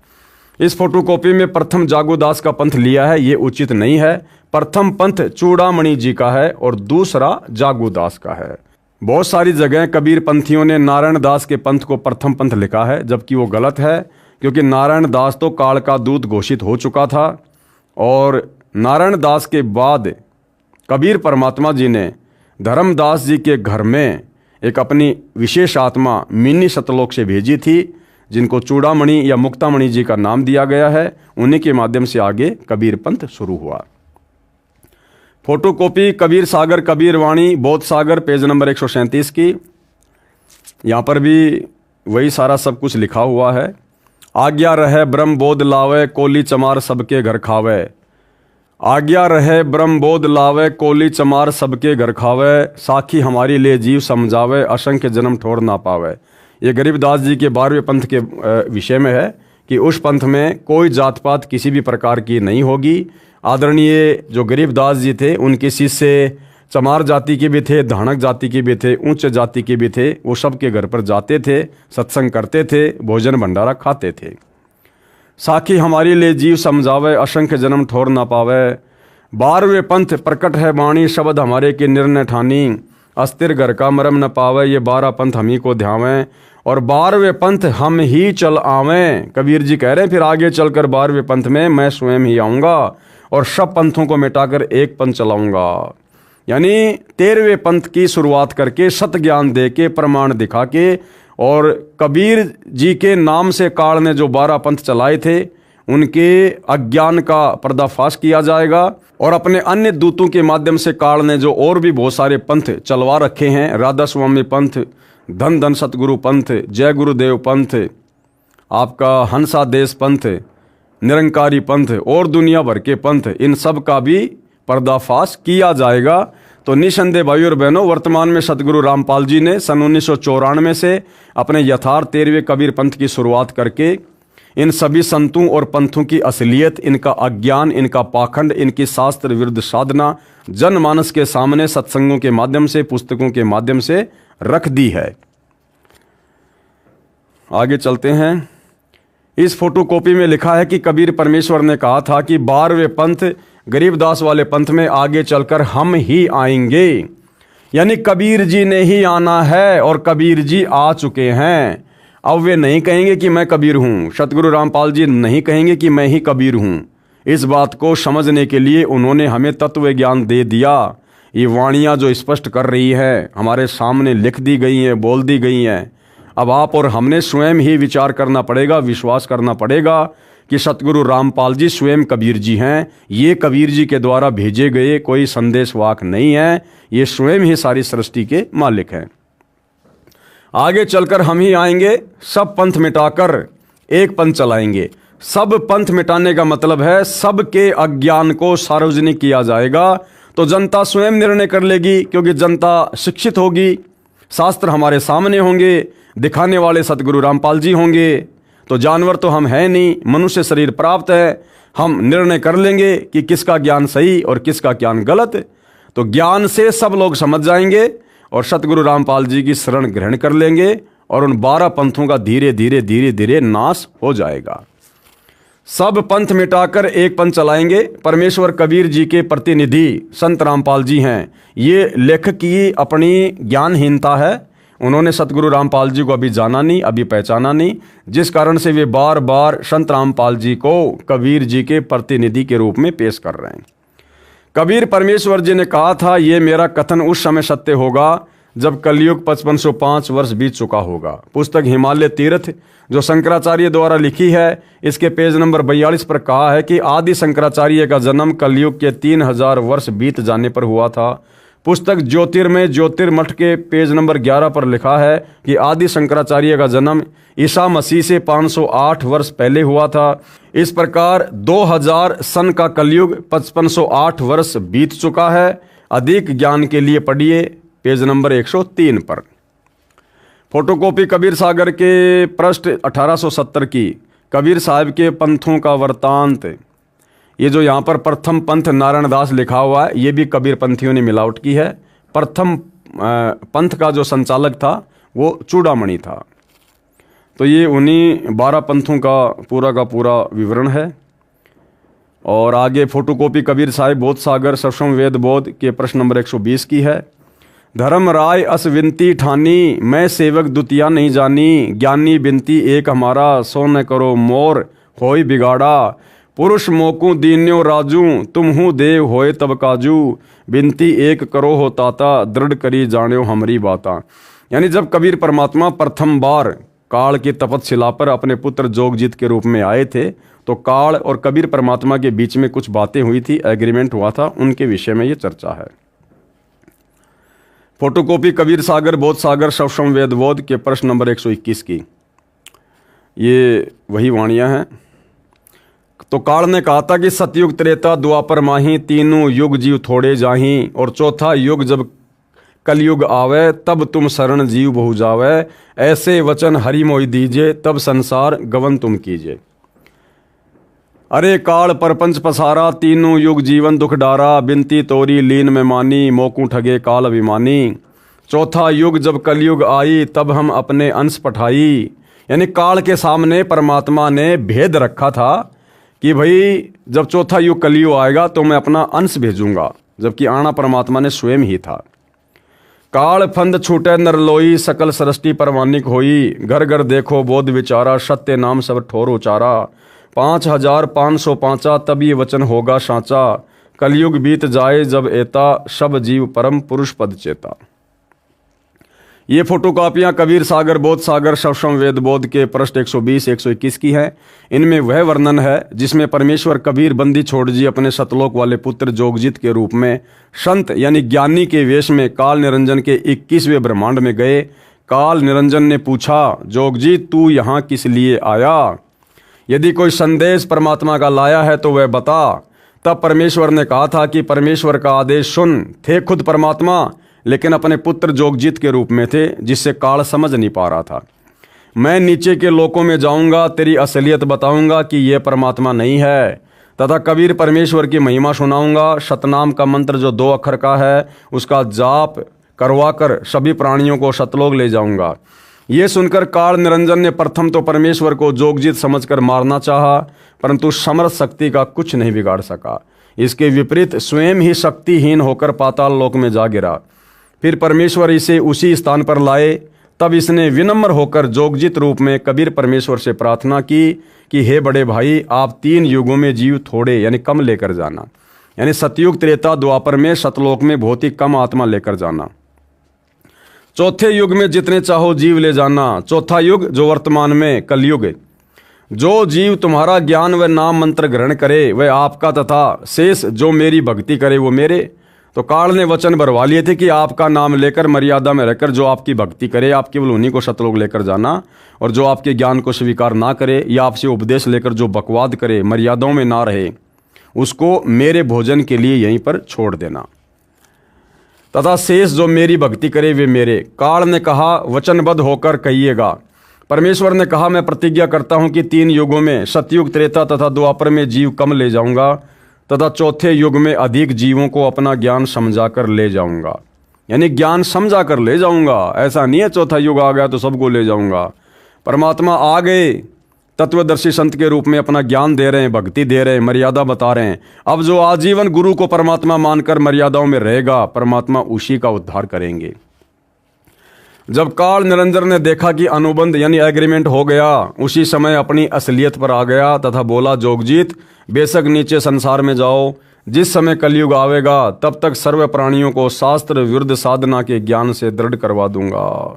इस फोटोकॉपी में प्रथम जागूदास का पंथ लिया है, ये उचित नहीं है। प्रथम पंथ चूड़ामणि जी का है और दूसरा जागूदास का है। बहुत सारी जगह कबीर पंथियों ने नारायण दास के पंथ को प्रथम पंथ लिखा है, जबकि वो गलत है, क्योंकि नारायण दास तो काल का दूत घोषित हो चुका था, और नारायण दास के बाद कबीर परमात्मा जी ने धर्मदास जी के घर में एक अपनी विशेष आत्मा मिनी सतलोक से भेजी थी, जिनको चूड़ामणि या मुक्तामणि जी का नाम दिया गया है। उन्हीं के माध्यम से आगे कबीर पंथ शुरू हुआ। फोटोकॉपी कबीर सागर कबीर वाणी बोध सागर पेज नंबर 137 की। यहाँ पर भी वही सारा सब कुछ लिखा हुआ है। आज्ञा रहे ब्रह्म बोध लावे, कोली चमार सबके घर खावे। आज्ञा रहे ब्रह्म बोध लावे, कोली चमार सबके घर खावे। साखी हमारी ले जीव समझावे, असंख्य जन्म ठोर ना पावे। ये गरीबदास जी के 12वें पंथ के विषय में है कि उस पंथ में कोई जात पात किसी भी प्रकार की नहीं होगी। आदरणीय जो गरीबदास जी थे उनके शिष्य चमार जाति के भी थे, धानक जाति के भी थे, उच्च जाति के भी थे। वो सबके घर पर जाते थे, सत्संग करते थे, भोजन भंडारा खाते थे। साखी हमारी ले जीव समझावे, असंख्य जन्म ठोर ना पावे। 12वें पंथ प्रकट है वाणी, शब्द हमारे के निर्णय ठानी। अस्थिर घर का मरम न पावे, ये 12 पंथ हम ही को ध्यावें, और 12वें पंथ हम ही चल आवें। कबीर जी कह रहे हैं फिर आगे चलकर 12वें पंथ में मैं स्वयं ही आऊँगा और सब पंथों को मिटाकर एक पंथ चलाऊँगा। यानी 13वें पंथ की शुरुआत करके सत ज्ञान दे के प्रमाण दिखा के, और कबीर जी के नाम से काल ने जो 12 पंथ चलाए थे उनके अज्ञान का पर्दाफाश किया जाएगा, और अपने अन्य दूतों के माध्यम से काल ने जो और भी बहुत सारे पंथ चलवा रखे हैं, राधा स्वामी पंथ, धन धन सतगुरु पंथ, जय गुरुदेव पंथ, आपका हंसा देश पंथ, निरंकारी पंथ और दुनिया भर के पंथ, इन सब का भी पर्दाफाश किया जाएगा। तो निसंदेह भाई और बहनों, वर्तमान में सतगुरु रामपाल जी ने सन 1994 से अपने यथार्थ 13वें कबीर पंथ की शुरुआत करके इन सभी संतों और पंथों की असलियत, इनका अज्ञान, इनका पाखंड, इनकी शास्त्र विरुद्ध साधना जनमानस के सामने सत्संगों के माध्यम से, पुस्तकों के माध्यम से रख दी है। आगे चलते हैं। इस फोटोकॉपी में लिखा है कि कबीर परमेश्वर ने कहा था कि 12वें पंथ गरीबदास वाले पंथ में आगे चलकर हम ही आएंगे, यानी कबीर जी ने ही आना है, और कबीर जी आ चुके हैं। अब वे नहीं कहेंगे कि मैं कबीर हूँ, सतगुरु रामपाल जी नहीं कहेंगे कि मैं ही कबीर हूँ। इस बात को समझने के लिए उन्होंने हमें तत्व ज्ञान दे दिया। ये वाणियाँ जो स्पष्ट कर रही है हमारे सामने लिख दी गई हैं, बोल दी गई हैं। अब आप और हमने स्वयं ही विचार करना पड़ेगा, विश्वास करना पड़ेगा कि सतगुरु रामपाल जी स्वयं कबीर जी हैं। ये कबीर जी के द्वारा भेजे गए कोई संदेशवाहक नहीं है, ये स्वयं ही सारी सृष्टि के मालिक हैं। आगे चलकर हम ही आएंगे, सब पंथ मिटाकर एक पंथ चलाएंगे। सब पंथ मिटाने का मतलब है सबके अज्ञान को सार्वजनिक किया जाएगा। तो जनता स्वयं निर्णय कर लेगी, क्योंकि जनता शिक्षित होगी, शास्त्र हमारे सामने होंगे, दिखाने वाले सतगुरु रामपाल जी होंगे। तो जानवर तो हम हैं नहीं, मनुष्य शरीर प्राप्त है, हम निर्णय कर लेंगे कि किसका ज्ञान सही और किसका ज्ञान गलत। तो ज्ञान से सब लोग समझ जाएंगे और सतगुरु रामपाल जी की शरण ग्रहण कर लेंगे, और उन 12 पंथों का धीरे धीरे धीरे धीरे नाश हो जाएगा। सब पंथ मिटाकर एक पंथ चलाएंगे। परमेश्वर कबीर जी के प्रतिनिधि संत रामपाल जी हैं। ये लेखक की अपनी ज्ञानहीनता है, उन्होंने सतगुरु रामपाल जी को अभी जाना नहीं, अभी पहचाना नहीं, जिस कारण से वे बार बार संत रामपाल जी को कबीर जी के प्रतिनिधि के रूप में पेश कर रहे हैं। कबीर परमेश्वर जी ने कहा था, ये मेरा कथन उस समय सत्य होगा जब कलयुग 5505 वर्ष बीत चुका होगा। पुस्तक हिमालय तीर्थ जो शंकराचार्य द्वारा लिखी है, इसके पेज नंबर 42 पर कहा है कि आदि शंकराचार्य का जन्म कलयुग के 3000 वर्ष बीत जाने पर हुआ था। पुस्तक ज्योतिर्मय ज्योतिर्मठ के पेज नंबर 11 पर लिखा है कि आदि शंकराचार्य का जन्म ईसा मसीह से 508 वर्ष पहले हुआ था। इस प्रकार 2000 सन का कलयुग 5508 वर्ष बीत चुका है। अधिक ज्ञान के लिए पढ़िए पेज नंबर 103 पर। फोटोकॉपी कबीर सागर के पृष्ठ 1870 की कबीर साहब के पंथों का वृत्तांत। ये जो यहाँ पर प्रथम पंथ नारायण दास लिखा हुआ है, ये भी कबीर पंथियों ने मिलावट की है। प्रथम पंथ का जो संचालक था वो चूड़ामणि था। तो ये उन्हीं 12 पंथों का पूरा विवरण है। और आगे फोटोकॉपी कबीर साहिब बोध सागर सक्षम वेद बोध के प्रश्न नंबर 120 की है। धर्म राय अस विनती ठानी, मैं सेवक दुतिया नहीं जानी, ज्ञानी बिनती एक हमारा, सो न करो मोर होय बिगाड़ा, पुरुष मोकू दीन्यो राजू, तुम हूँ देव होए तब काजू, बिनती एक करो हो ताता, दृढ़ करी जान्यो हमारी बाता। यानी जब कबीर परमात्मा प्रथम बार काल की तपतशिला पर अपने पुत्र जोगजीत के रूप में आए थे, तो काल और कबीर परमात्मा के बीच में कुछ बातें हुई थी, एग्रीमेंट हुआ था, उनके विषय में ये चर्चा है। फोटोकॉपी कबीर सागर बोध सागर सक्षम वेद बोध के प्रश्न नंबर 121 की ये वही वाणियां हैं। तो काल ने कहा था कि सतयुग त्रेता द्वापर माही, तीनों युग जीव थोड़े जाही, और चौथा युग जब कलयुग आवे तब तुम शरण जीव बहु जावे, ऐसे वचन हरि मोहि दीजे, तब संसार गवन तुम कीजिए। अरे काल परपंच पसारा, तीनों युग जीवन दुख डारा, बिनती तोरी लीन में मानी, मोकू ठगे काल अभिमानी, चौथा युग जब कलयुग आई तब हम अपने अंश पठाई। यानी काल के सामने परमात्मा ने भेद रखा था कि भाई जब चौथा युग कलयुग आएगा तो मैं अपना अंश भेजूंगा, जबकि आना परमात्मा ने स्वयं ही था। काल फंद छूटे नरलोई, सकल सृष्टि परवानिक होई, घर घर देखो बोध विचारा, सत्य नाम सब ठोर उचारा, 5505 तब ये वचन होगा साचा, कलयुग बीत जाए जब एता, सब जीव परम पुरुष पद चेता। ये फोटोकॉपियाँ कबीर सागर बोध सागर सक्षम वेद बोध के पृष्ठ 120-121 की हैं। इनमें वह वर्णन है जिसमें परमेश्वर कबीर बंदी छोड़ जी अपने सतलोक वाले पुत्र जोगजीत के रूप में संत यानी ज्ञानी के वेश में काल निरंजन के 21वें ब्रह्मांड में गए। काल निरंजन ने पूछा, जोगजीत तू यहाँ किस लिए आया? यदि कोई संदेश परमात्मा का लाया है तो वह बता। तब परमेश्वर ने कहा था कि परमेश्वर का आदेश सुन। थे खुद परमात्मा, लेकिन अपने पुत्र जोगजीत के रूप में थे, जिससे काल समझ नहीं पा रहा था। मैं नीचे के लोकों में जाऊंगा, तेरी असलियत बताऊंगा कि यह परमात्मा नहीं है, तथा कबीर परमेश्वर की महिमा सुनाऊंगा। सतनाम का मंत्र जो 2 अक्षर का है उसका जाप करवाकर सभी प्राणियों को सतलोक ले जाऊंगा। ये सुनकर काल निरंजन ने प्रथम तो परमेश्वर को जोगजीत समझकर मारना चाहा, परंतु समर्थ शक्ति का कुछ नहीं बिगाड़ सका। इसके विपरीत स्वयं ही शक्तिहीन होकर पाताल लोक में जा गिरा। फिर परमेश्वर इसे उसी स्थान पर लाए। तब इसने विनम्र होकर जोगजीत रूप में कबीर परमेश्वर से प्रार्थना की कि हे बड़े भाई, आप 3 युगों में जीव थोड़े यानी कम लेकर जाना, यानी सतयुग त्रेता द्वापर में सतलोक में बहुत ही कम आत्मा लेकर जाना। चौथे युग में जितने चाहो जीव ले जाना। चौथा युग जो वर्तमान में कलयुग, जो जीव तुम्हारा ज्ञान व नाम मंत्र ग्रहण करे वह आपका, तथा शेष जो मेरी भक्ति करे वो मेरे। तो काल ने वचन भरवा लिए थे कि आपका नाम लेकर मर्यादा में रहकर जो आपकी भक्ति करे आप केवल उन्हीं को सतलोक लेकर जाना, और जो आपके ज्ञान को स्वीकार ना करे या आपसे उपदेश लेकर जो बकवाद करे, मर्यादाओं में ना रहे, उसको मेरे भोजन के लिए यहीं पर छोड़ देना, तथा शेष जो मेरी भक्ति करे वे मेरे। काल ने कहा, वचनबद्ध होकर कहिएगा। परमेश्वर ने कहा, मैं प्रतिज्ञा करता हूं कि 3 युगों में सतयुग त्रेता तथा द्वापर में जीव कम ले जाऊंगा, तथा चौथे युग में अधिक जीवों को अपना ज्ञान समझाकर ले जाऊंगा। यानी ज्ञान समझा कर ले जाऊंगा, ऐसा नहीं है चौथा युग आ गया तो सबको ले जाऊंगा। परमात्मा आ गए, तत्वदर्शी संत के रूप में अपना ज्ञान दे रहे हैं, भक्ति दे रहे हैं, मर्यादा बता रहे हैं। अब जो आजीवन गुरु को परमात्मा मानकर मर्यादाओं में रहेगा, परमात्मा उसी का उद्धार करेंगे। जब काल निरंजन ने देखा कि अनुबंध यानी एग्रीमेंट हो गया, उसी समय अपनी असलियत पर आ गया तथा बोला, जोगजीत बेशक नीचे संसार में जाओ, जिस समय कलयुग आवेगा तब तक सर्व प्राणियों को शास्त्र विरुद्ध साधना के ज्ञान से दृढ़ करवा दूंगा।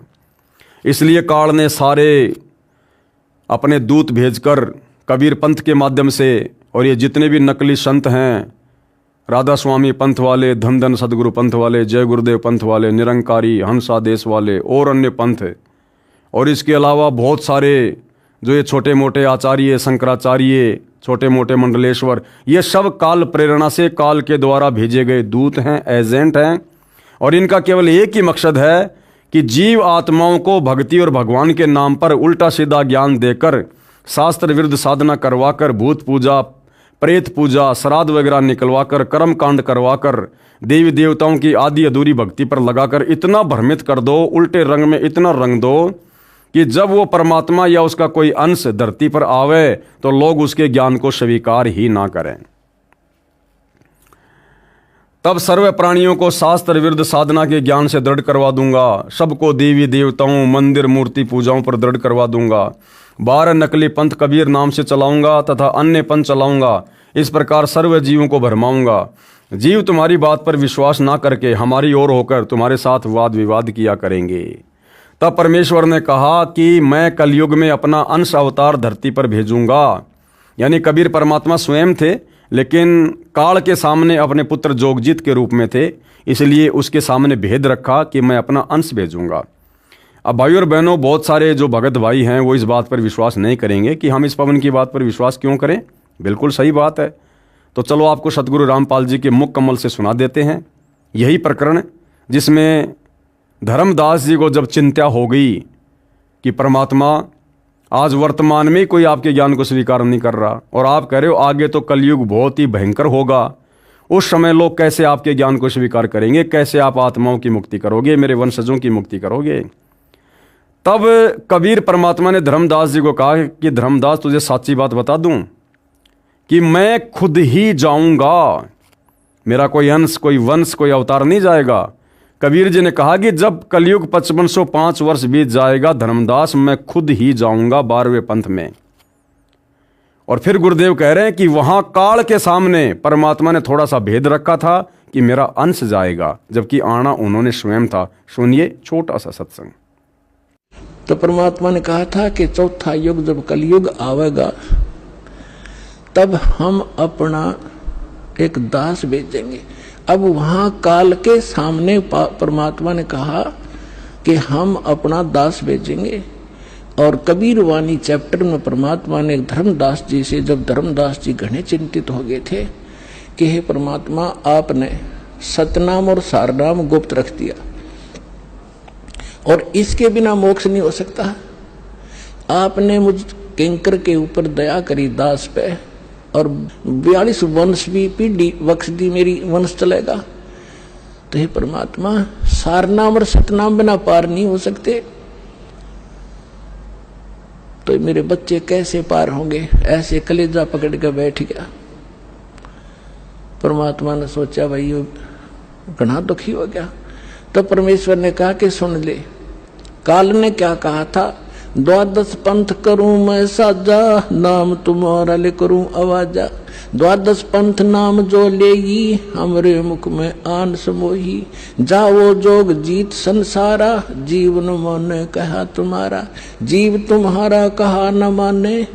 इसलिए काल ने सारे अपने दूत भेजकर कबीर पंथ के माध्यम से, और ये जितने भी नकली संत हैं राधा स्वामी पंथ वाले, धन धन सदगुरु पंथ वाले, जय गुरुदेव पंथ वाले, निरंकारी, हंसा देश वाले और अन्य पंथ। और इसके अलावा बहुत सारे जो ये छोटे मोटे आचार्य, शंकराचार्य, छोटे मोटे मंडलेश्वर, ये सब काल प्रेरणा से काल के द्वारा भेजे गए दूत हैं, एजेंट हैं। और इनका केवल एक ही मकसद है कि जीव आत्माओं को भक्ति और भगवान के नाम पर उल्टा सीधा ज्ञान देकर, शास्त्र विरुद्ध साधना करवाकर, भूत पूजा, प्रेत पूजा, श्राद्ध वगैरह निकलवाकर, कर्म कांड करवाकर, देवी देवताओं की आधी अधूरी भक्ति पर लगाकर इतना भ्रमित कर दो, उल्टे रंग में इतना रंग दो कि जब वो परमात्मा या उसका कोई अंश धरती पर आवे तो लोग उसके ज्ञान को स्वीकार ही ना करें। तब सर्व प्राणियों को शास्त्र विरुद्ध साधना के ज्ञान से दृढ़ करवा दूंगा, सबको देवी देवताओं, मंदिर, मूर्ति पूजाओं पर दृढ़ करवा दूंगा। 12 नकली पंथ कबीर नाम से चलाऊंगा तथा अन्य पंथ चलाऊंगा। इस प्रकार सर्व जीवों को भरमाऊंगा। जीव तुम्हारी बात पर विश्वास ना करके हमारी ओर होकर तुम्हारे साथ वाद विवाद किया करेंगे। तब परमेश्वर ने कहा कि मैं कलयुग में अपना अंश अवतार धरती पर भेजूंगा। यानी कबीर परमात्मा स्वयं थे, लेकिन काल के सामने अपने पुत्र जोगजीत के रूप में थे, इसलिए उसके सामने भेद रखा कि मैं अपना अंश भेजूंगा। अब भाई और बहनों, बहुत सारे जो भगत भाई हैं वो इस बात पर विश्वास नहीं करेंगे कि हम इस पवन की बात पर विश्वास क्यों करें। बिल्कुल सही बात है। तो चलो आपको सतगुरु रामपाल जी के मुख कमल से सुना देते हैं यही प्रकरण, जिसमें धर्मदास जी को जब चिंता हो गई कि परमात्मा आज वर्तमान में कोई आपके ज्ञान को स्वीकार नहीं कर रहा और आप कह रहे हो आगे तो कलयुग बहुत ही भयंकर होगा, उस समय लोग कैसे आपके ज्ञान को स्वीकार करेंगे, कैसे आप आत्माओं की मुक्ति करोगे, मेरे वंशजों की मुक्ति करोगे। तब कबीर परमात्मा ने धर्मदास जी को कहा कि धर्मदास, तुझे सच्ची बात बता दूं कि मैं खुद ही जाऊंगा, मेरा कोई अंश, कोई वंश, कोई अवतार नहीं जाएगा। कबीर जी ने कहा कि जब कलयुग 5505 वर्ष बीत जाएगा धर्मदास, मैं खुद ही जाऊंगा 12वें पंथ में। और फिर गुरुदेव कह रहे हैं कि वहां काल के सामने परमात्मा ने थोड़ा सा भेद रखा था कि मेरा अंश जाएगा, जबकि आना उन्होंने स्वयं था। सुनिए छोटा सा सत्संग। तो परमात्मा ने कहा था कि चौथा युग जब कलयुग आवेगा तब हम अपना एक दास भेजेंगे। अब वहां काल के सामने परमात्मा ने कहा कि हम अपना दास भेजेंगे। और कबीर वाणी चैप्टर में परमात्मा ने धर्मदास जी से, जब धर्मदास जी घने चिंतित हो गए थे कि हे परमात्मा, आपने सतनाम और सारनाम गुप्त रख दिया और इसके बिना मोक्ष नहीं हो सकता। आपने मुझ किंकर के ऊपर दया करी दास पे और 42 वंश भी पीढ़ी बख्श दी, मेरी वंश चलेगा। तो हे परमात्मा, सारनाम और सतनाम बिना पार नहीं हो सकते, तो मेरे बच्चे कैसे पार होंगे? ऐसे कलेजा पकड़ के बैठ गया। परमात्मा ने सोचा भाई ये घना दुखी हो गया। तो परमेश्वर ने कहा कि सुन ले, काल ने क्या कहा था, 12 पंथ करूं मैं साजा, नाम तुम्हारा ले करूं आवाजा। 12 पंथ नाम जो लेगी, हमरे मुख में आन समोही। जाओ जोग जीत संसारा, जीवन माने कहा तुम्हारा। जीव तुम्हारा कहा न माने,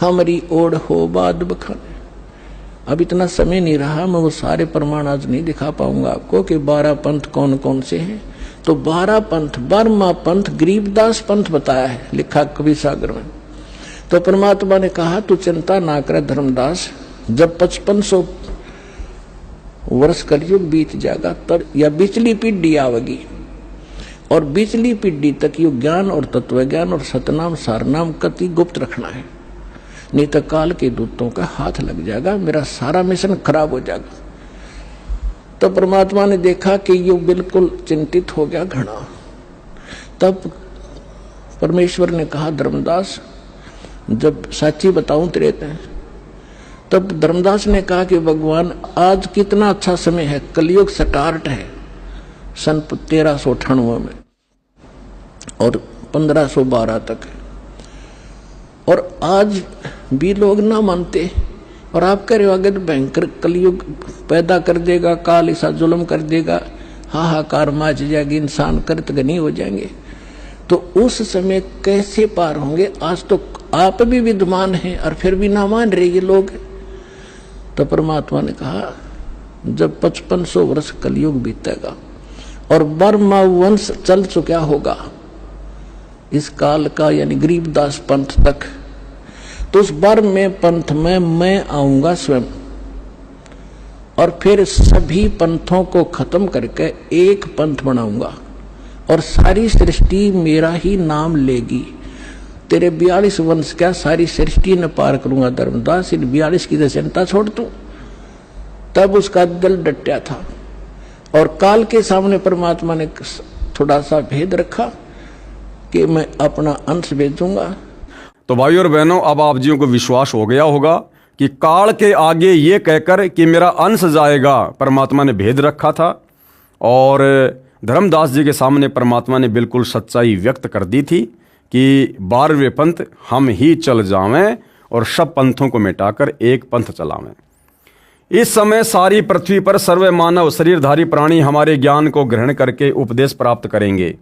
हमारी ओढ़ हो बाद बखाने। अब इतना समय नहीं रहा, मैं वो सारे प्रमाण आज नहीं दिखा पाऊंगा आपको कि 12 पंथ कौन कौन से हैं। तो 12 पंथ, 12वां पंथ गरीबदास पंथ बताया है, लिखा कवि सागर में। तो परमात्मा ने कहा तू चिंता ना करे धर्मदास, जब 5500 वर्ष कलयुग बीत जाएगा तब या बिचली पीढ़ी आवेगी, और बिचली पीढ़ी तक ये ज्ञान और तत्व ज्ञान और सतनाम सारनाम कति गुप्त रखना है, नहीं तो काल के दूतों का हाथ लग जाएगा, मेरा सारा मिशन खराब हो जाएगा। तो परमात्मा ने देखा कि ये बिल्कुल चिंतित हो गया घना। तब परमेश्वर ने कहा धर्मदास, जब साची बताऊं तेरे हैं। तब धर्मदास ने कहा कि भगवान आज कितना अच्छा समय है, कलयुग स्टार्ट है सन 1398 में और 1512 तक है, और आज भी लोग ना मानते, और आप कह रहे हो आगे तो भयंकर कलयुग पैदा कर देगा, काल ऐसा जुल्म कर देगा, हाहाकार मच जाएगी, इंसान कृतघ्नी हो जाएंगे। तो उस समय कैसे पार होंगे? आज तो आप भी विद्वान हैं और फिर भी ना मान रहे ये लोग। तो परमात्मा ने कहा जब 5500 वर्ष कलयुग बीतेगा और बर्मा वंश चल चुका होगा इस काल का, यानी गरीबदास पंथ तक, तो उस बर्मे पंथ में मैं आऊंगा स्वयं और फिर सभी पंथों को खत्म करके एक पंथ बनाऊंगा और सारी सृष्टि मेरा ही नाम लेगी। तेरे 42 वंश क्या सारी सृष्टि ने पार करूंगा धर्मदास, इन 42 की चिंता छोड़ तू। तब उसका दिल डटा था और काल के सामने परमात्मा ने थोड़ा सा भेद रखा कि मैं अपना अंश भेजूंगा। तो भाई और बहनों, अब आप जियों को विश्वास हो गया होगा कि काल के आगे ये कहकर कि मेरा अंश जाएगा परमात्मा ने भेद रखा था और धर्मदास जी के सामने परमात्मा ने बिल्कुल सच्चाई व्यक्त कर दी थी कि 12वें पंथ हम ही चल जावें और सब पंथों को मिटाकर एक पंथ चलावें। इस समय सारी पृथ्वी पर सर्व मानव शरीरधारी प्राणी हमारे ज्ञान को ग्रहण करके उपदेश प्राप्त करेंगे,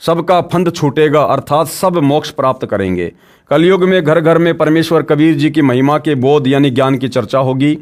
सबका फंद छूटेगा अर्थात सब मोक्ष प्राप्त करेंगे। कलयुग में घर घर में परमेश्वर कबीर जी की महिमा के बोध यानी ज्ञान की चर्चा होगी।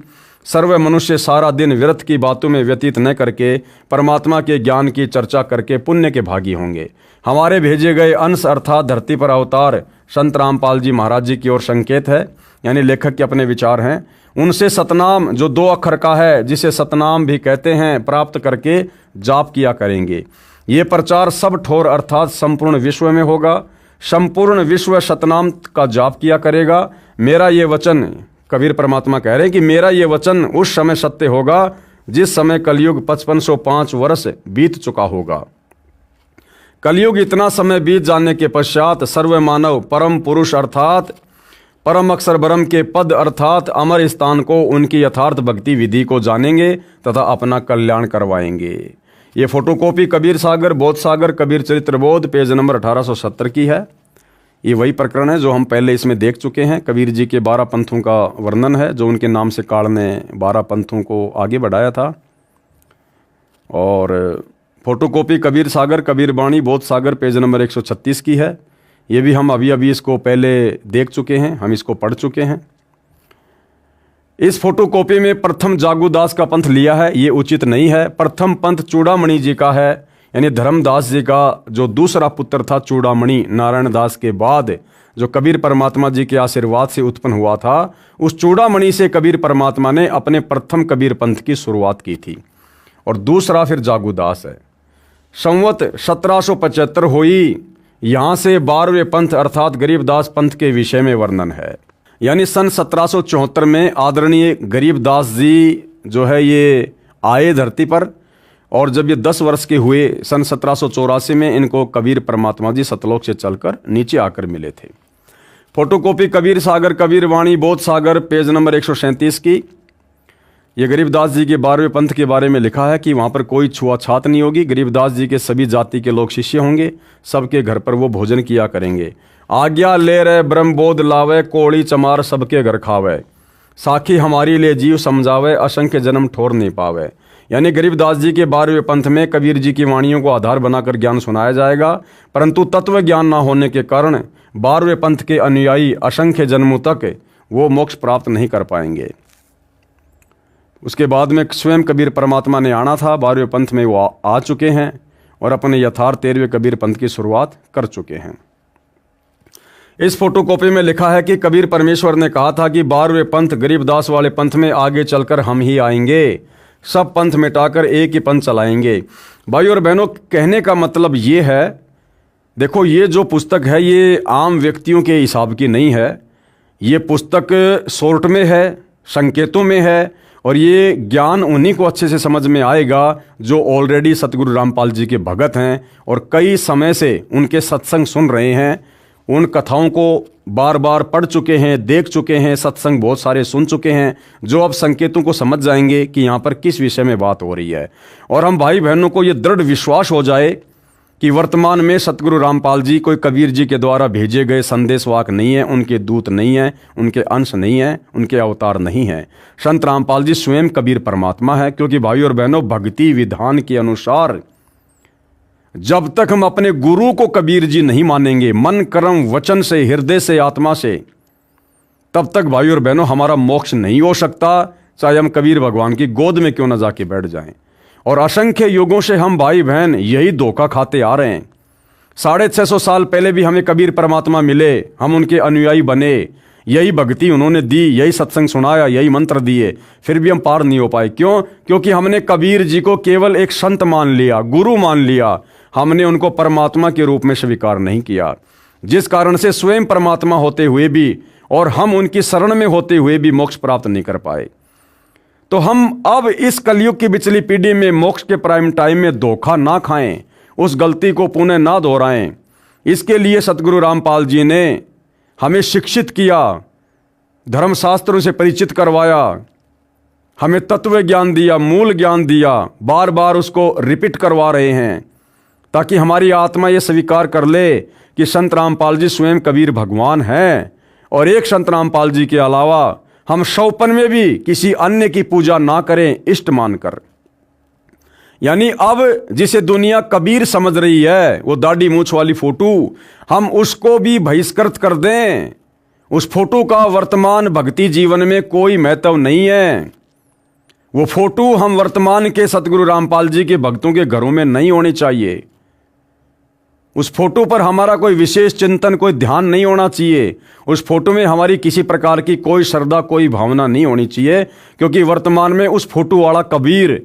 सर्व मनुष्य सारा दिन व्यर्थ की बातों में व्यतीत न करके परमात्मा के ज्ञान की चर्चा करके पुण्य के भागी होंगे। हमारे भेजे गए अंश अर्थात धरती पर अवतार संत रामपाल जी महाराज जी की ओर संकेत है, यानी लेखक के अपने विचार हैं। उनसे सतनाम जो 2 अक्षर का है, जिसे सतनाम भी कहते हैं, प्राप्त करके जाप किया करेंगे। ये प्रचार सब ठोर अर्थात संपूर्ण विश्व में होगा। संपूर्ण विश्व सतनाम का जाप किया करेगा। मेरा ये वचन, कबीर परमात्मा कह रहे हैं कि मेरा ये वचन उस समय सत्य होगा जिस समय कलयुग 5505 वर्ष बीत चुका होगा। कलयुग इतना समय बीत जाने के पश्चात सर्व मानव परम पुरुष अर्थात परम अक्षर ब्रह्म के पद अर्थात अमर स्थान को उनकी यथार्थ भक्ति विधि को जानेंगे तथा अपना कल्याण करवाएंगे। ये फोटोकॉपी कबीर सागर बोध सागर कबीर चरित्र बोध पेज नंबर 1870 की है। ये वही प्रकरण है जो हम पहले इसमें देख चुके हैं। कबीर जी के 12 पंथों का वर्णन है जो उनके नाम से काल ने 12 पंथों को आगे बढ़ाया था। और फोटोकॉपी कबीर सागर कबीर बाणी बोध सागर पेज नंबर 136 की है। ये भी हम अभी इसको पहले देख चुके हैं, हम इसको पढ़ चुके हैं। इस फोटोकॉपी में प्रथम जागूदास का पंथ लिया है, ये उचित नहीं है। प्रथम पंथ चूड़ामणि जी का है, यानी धर्मदास जी का जो दूसरा पुत्र था चूड़ामणि, नारायण दास के बाद जो कबीर परमात्मा जी के आशीर्वाद से उत्पन्न हुआ था, उस चूड़ामणि से कबीर परमात्मा ने अपने प्रथम कबीर पंथ की शुरुआत की थी। और दूसरा फिर जागूदास है। संवत 1775 हुई, यहाँ से 12वें पंथ अर्थात गरीबदास पंथ के विषय में वर्णन है। यानी सन 1774 में आदरणीय गरीबदास जी जो है ये आए धरती पर, और जब ये 10 वर्ष के हुए सन 1784 में इनको कबीर परमात्मा जी सतलोक से चलकर नीचे आकर मिले थे। फोटोकॉपी कबीर सागर कबीर वाणी बोध सागर पेज नंबर 137 की। ये गरीबदास जी के 12वें पंथ के बारे में लिखा है कि वहाँ पर कोई छुआछात नहीं होगी। गरीबदास जी के सभी जाति के लोग शिष्य होंगे, सबके घर पर वो भोजन किया करेंगे। आज्ञा ले रहे ब्रह्मबोध लावे, कोड़ी चमार सबके घर खावे, साखी हमारी ले जीव समझावे, असंख्य जन्म ठोर नहीं पावे। यानी गरीबदास जी के 12वें पंथ में कबीर जी की वाणियों को आधार बनाकर ज्ञान सुनाया जाएगा, परंतु तत्व ज्ञान न होने के कारण 12वें पंथ के अनुयायी असंख्य जन्मों तक वो मोक्ष प्राप्त नहीं कर पाएंगे। उसके बाद में स्वयं कबीर परमात्मा ने आना था, 12वें पंथ में वो आ चुके हैं और अपने यथार्थ 13वें कबीर पंथ की शुरुआत कर चुके हैं। इस फोटोकॉपी में लिखा है कि कबीर परमेश्वर ने कहा था कि 12वें पंथ गरीबदास वाले पंथ में आगे चलकर हम ही आएंगे, सब पंथ मिटाकर एक ही पंथ चलाएंगे। भाई और बहनों, कहने का मतलब ये है, देखो ये जो पुस्तक है ये आम व्यक्तियों के हिसाब की नहीं है। ये पुस्तक शॉर्ट में है, संकेतों में है, और ये ज्ञान उन्हीं को अच्छे से समझ में आएगा जो ऑलरेडी सतगुरु रामपाल जी के भगत हैं और कई समय से उनके सत्संग सुन रहे हैं, उन कथाओं को बार बार पढ़ चुके हैं, देख चुके हैं, सत्संग बहुत सारे सुन चुके हैं, जो अब संकेतों को समझ जाएंगे कि यहाँ पर किस विषय में बात हो रही है। और हम भाई बहनों को ये दृढ़ विश्वास हो जाए कि वर्तमान में सतगुरु रामपाल जी कोई कबीर जी के द्वारा भेजे गए संदेशवाहक नहीं है, उनके दूत नहीं है, उनके अंश नहीं है, उनके अवतार नहीं है। संत रामपाल जी स्वयं कबीर परमात्मा है। क्योंकि भाई और बहनों, भक्ति विधान के अनुसार जब तक हम अपने गुरु को कबीर जी नहीं मानेंगे मन कर्म वचन से, हृदय से, आत्मा से, तब तक भाई और बहनों हमारा मोक्ष नहीं हो सकता। चाहे हम कबीर भगवान की गोद में क्यों न जाके बैठ जाएं। और असंख्य युगों से हम भाई बहन यही धोखा खाते आ रहे हैं। 650 साल पहले भी हमें कबीर परमात्मा मिले, हम उनके अनुयायी बने, यही भक्ति उन्होंने दी, यही सत्संग सुनाया, यही मंत्र दिए, फिर भी हम पार नहीं हो पाए। क्यों? क्योंकि हमने कबीर जी को केवल एक संत मान लिया, गुरु मान लिया, हमने उनको परमात्मा के रूप में स्वीकार नहीं किया, जिस कारण से स्वयं परमात्मा होते हुए भी और हम उनकी शरण में होते हुए भी मोक्ष प्राप्त नहीं कर पाए। तो हम अब इस कलयुग की पिछली पीढ़ी में मोक्ष के प्राइम टाइम में धोखा ना खाएं, उस गलती को पुनः ना दोहराएं। इसके लिए सतगुरु रामपाल जी ने हमें शिक्षित किया, धर्मशास्त्रों से परिचित करवाया, हमें तत्व ज्ञान दिया, मूल ज्ञान दिया, बार बार उसको रिपीट करवा रहे हैं ताकि हमारी आत्मा ये स्वीकार कर ले कि संत रामपाल जी स्वयं कबीर भगवान हैं और एक संत रामपाल जी के अलावा हम 100 में भी किसी अन्य की पूजा ना करें इष्ट मानकर। यानी अब जिसे दुनिया कबीर समझ रही है, वो दाढ़ी मूछ वाली फोटो, हम उसको भी बहिष्कृत कर दें। उस फोटो का वर्तमान भक्ति जीवन में कोई महत्व नहीं है। वो फोटो हम वर्तमान के सतगुरु रामपाल जी के भक्तों के घरों में नहीं होनी चाहिए। उस फोटो पर हमारा कोई विशेष चिंतन, कोई ध्यान नहीं होना चाहिए। उस फोटो में हमारी किसी प्रकार की कोई श्रद्धा, कोई भावना नहीं होनी चाहिए, क्योंकि वर्तमान में उस फोटो वाला कबीर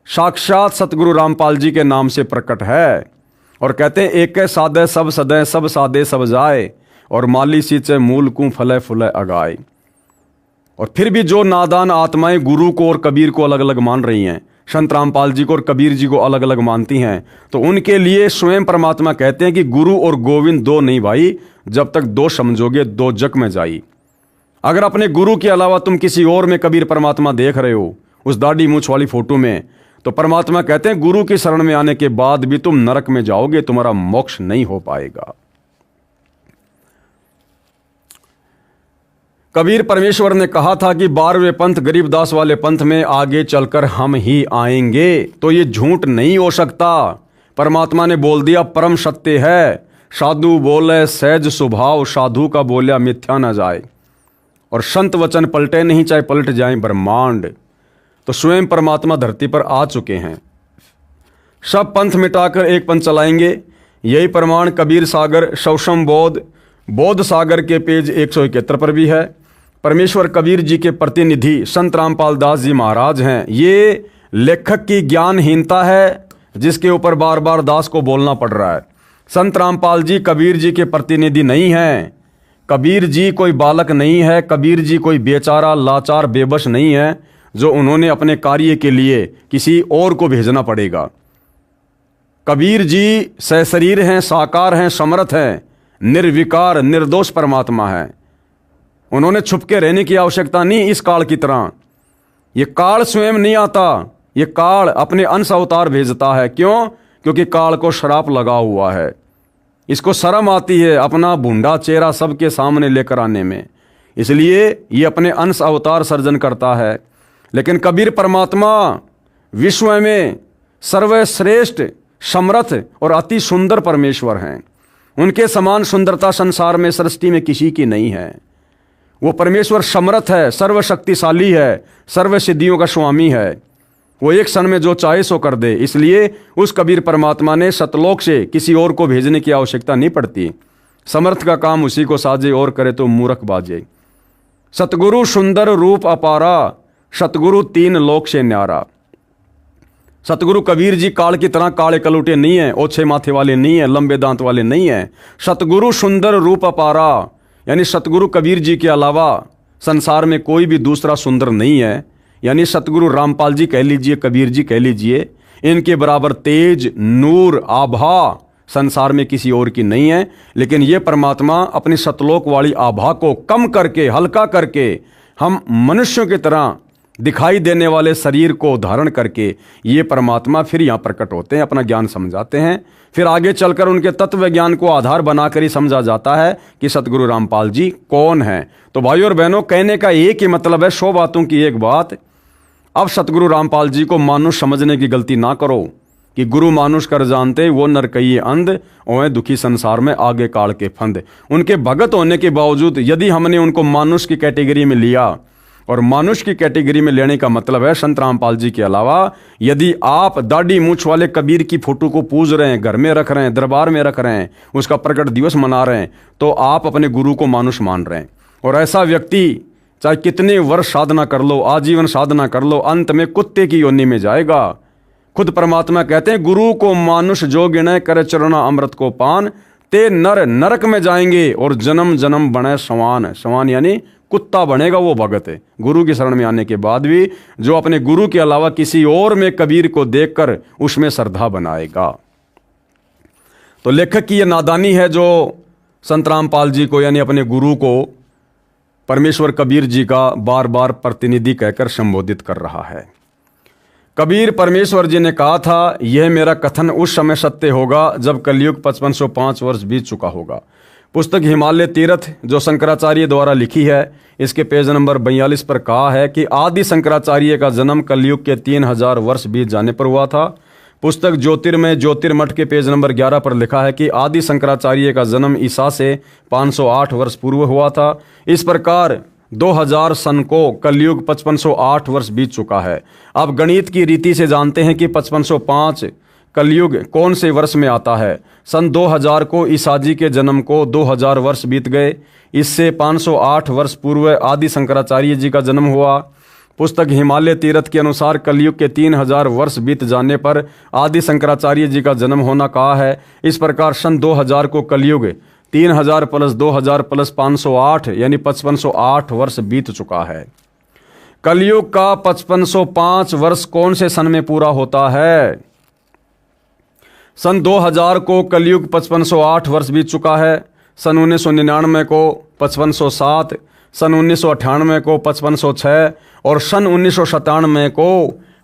साक्षात सतगुरु रामपाल जी के नाम से प्रकट है। और कहते हैं एक सादे सब सदै, सब सादे सब जाए, और माली सींचे मूल को फले फुले अगाए। और फिर भी जो नादान आत्माएं गुरु को और कबीर को अलग अलग मान रही हैं, संत रामपाल जी को और कबीर जी को अलग अलग मानती हैं, तो उनके लिए स्वयं परमात्मा कहते हैं कि गुरु और गोविंद दो नहीं भाई, जब तक दो समझोगे दो जग में जाई। अगर अपने गुरु के अलावा तुम किसी और में कबीर परमात्मा देख रहे हो, उस दाढ़ी मूछ वाली फोटो में, तो परमात्मा कहते हैं गुरु की शरण में आने के बाद भी तुम नरक में जाओगे, तुम्हारा मोक्ष नहीं हो पाएगा। कबीर परमेश्वर ने कहा था कि 12वें पंथ गरीबदास वाले पंथ में आगे चलकर हम ही आएंगे, तो ये झूठ नहीं हो सकता। परमात्मा ने बोल दिया परम सत्य है, साधु बोले सहज स्वभाव, साधु का बोलिया मिथ्या न जाए। और संत वचन पलटे नहीं, चाहे पलट जाए ब्रह्मांड। तो स्वयं परमात्मा धरती पर आ चुके हैं। सब पंथ मिटाकर एक पंथ चलाएंगे, यही प्रमाण कबीर सागर शौशम बोध सागर के पेज 171 पर भी है। परमेश्वर कबीर जी के प्रतिनिधि संत रामपाल दास जी महाराज हैं। ये लेखक की ज्ञानहीनता है जिसके ऊपर बार बार दास को बोलना पड़ रहा है। संत रामपाल जी कबीर जी के प्रतिनिधि नहीं हैं। कबीर जी कोई बालक नहीं है, कबीर जी कोई बेचारा लाचार बेबस नहीं है जो उन्होंने अपने कार्य के लिए किसी और को भेजना पड़ेगा। कबीर जी सशरीर हैं, साकार हैं, समर्थ हैं, निर्विकार निर्दोष परमात्मा है। उन्होंने छुपके रहने की आवश्यकता नहीं इस काल की तरह। ये काल स्वयं नहीं आता, ये काल अपने अंश अवतार भेजता है। क्यों? क्योंकि काल को श्राप लगा हुआ है। इसको शर्म आती है अपना भूंडा चेहरा सबके सामने लेकर आने में, इसलिए ये अपने अंश अवतार सर्जन करता है। लेकिन कबीर परमात्मा विश्व में सर्वश्रेष्ठ, समर्थ और अति सुंदर परमेश्वर हैं। उनके समान सुंदरता संसार में सृष्टि में किसी की नहीं है। वो परमेश्वर समर्थ है, सर्वशक्तिशाली है, सर्व सिद्धियों का स्वामी है। वो एक क्षण में जो चाहे सो कर दे। इसलिए उस कबीर परमात्मा ने सतलोक से किसी और को भेजने की आवश्यकता नहीं पड़ती। समर्थ का काम उसी को साजे और करे तो मूर्ख बाजे। सतगुरु सुंदर रूप अपारा, सतगुरु 3 लोक से न्यारा। सतगुरु कबीर जी काल की तरह काले कलूटे नहीं है, ओछे माथे वाले नहीं है, लंबे दांत वाले नहीं है। सतगुरु सुंदर रूप अपारा, यानी सतगुरु कबीर जी के अलावा संसार में कोई भी दूसरा सुंदर नहीं है। यानी सतगुरु रामपाल जी कह लीजिए, कबीर जी कह लीजिए, इनके बराबर तेज, नूर, आभा संसार में किसी और की नहीं है। लेकिन ये परमात्मा अपनी सतलोक वाली आभा को कम करके, हल्का करके, हम मनुष्यों की तरह दिखाई देने वाले शरीर को धारण करके ये परमात्मा फिर यहाँ प्रकट होते हैं, अपना ज्ञान समझाते हैं। फिर आगे चलकर उनके तत्व ज्ञान को आधार बनाकर ही समझा जाता है कि सतगुरु रामपाल जी कौन हैं। तो भाइयों और बहनों, कहने का एक ही मतलब है, 100 बातों की एक बात। अब सतगुरु रामपाल जी को मानुष समझने की गलती ना करो कि गुरु मानुष कर जानते वो नर कहिए अंध, ओए दुखी संसार में आगे काल के फंद। उनके भगत होने के बावजूद यदि हमने उनको मानुष की कैटेगरी में लिया और मानुष की कैटेगरी में लेने का मतलब है संत रामपाल जी के अलावा यदि आप दाढ़ी मूछ वाले कबीर की फोटो को पूज रहे हैं, घर में रख रहे हैं, दरबार में रख रहे हैं, उसका प्रकट दिवस मना रहे हैं, तो आप अपने गुरु को मानुष मान रहे हैं। और ऐसा व्यक्ति चाहे कितने वर्ष साधना कर लो, आजीवन साधना कर लो, अंत में कुत्ते की योनि में जाएगा। खुद परमात्मा कहते हैं, गुरु को मानुष जो गिने करे चरना अमृत को पान, ते नर नरक में जाएंगे और जन्म जन्म बने सवान। सवान यानी कुत्ता बनेगा वो भगत है। गुरु की शरण में आने के बाद भी जो अपने गुरु के अलावा किसी और में कबीर को देखकर उसमें श्रद्धा बनाएगा। तो लेखक की यह नादानी है जो संत रामपाल जी को यानी अपने गुरु को परमेश्वर कबीर जी का बार बार प्रतिनिधि कहकर संबोधित कर रहा है। कबीर परमेश्वर जी ने कहा था, यह मेरा कथन उस समय सत्य होगा जब कलयुग 5505 वर्ष बीत चुका होगा। पुस्तक हिमालय तीर्थ जो शंकराचार्य द्वारा लिखी है, इसके पेज नंबर 42 पर कहा है कि आदि शंकराचार्य का जन्म कलयुग के 3000 वर्ष बीत जाने पर हुआ था। पुस्तक ज्योतिर्मय ज्योतिर्मठ के पेज नंबर 11 पर लिखा है कि आदि शंकराचार्य का जन्म ईसा से 508 वर्ष पूर्व हुआ था। इस प्रकार 2000 सन को कलयुग 5508 वर्ष बीत चुका है। अब गणित की रीति से जानते हैं कि 5505 कलयुग कौन से वर्ष में आता है। सन 2000 को ईसा जी के जन्म को 2000 वर्ष बीत गए। इससे 508 वर्ष पूर्व आदि शंकराचार्य जी का जन्म हुआ। पुस्तक हिमालय तीर्थ के अनुसार कलयुग के 3000 वर्ष बीत जाने पर आदि शंकराचार्य जी का जन्म होना कहा है। इस प्रकार सन 2000 को कलयुग 3000 प्लस 2000 प्लस 508 यानी 5508 वर्ष बीत चुका है। कलयुग का 5505 वर्ष कौन से सन में पूरा होता है? सन 2000 को कलयुग 5508 वर्ष बीत चुका है। सन 1999 को 5507, सन 1998 को 5506 और सन 1997 को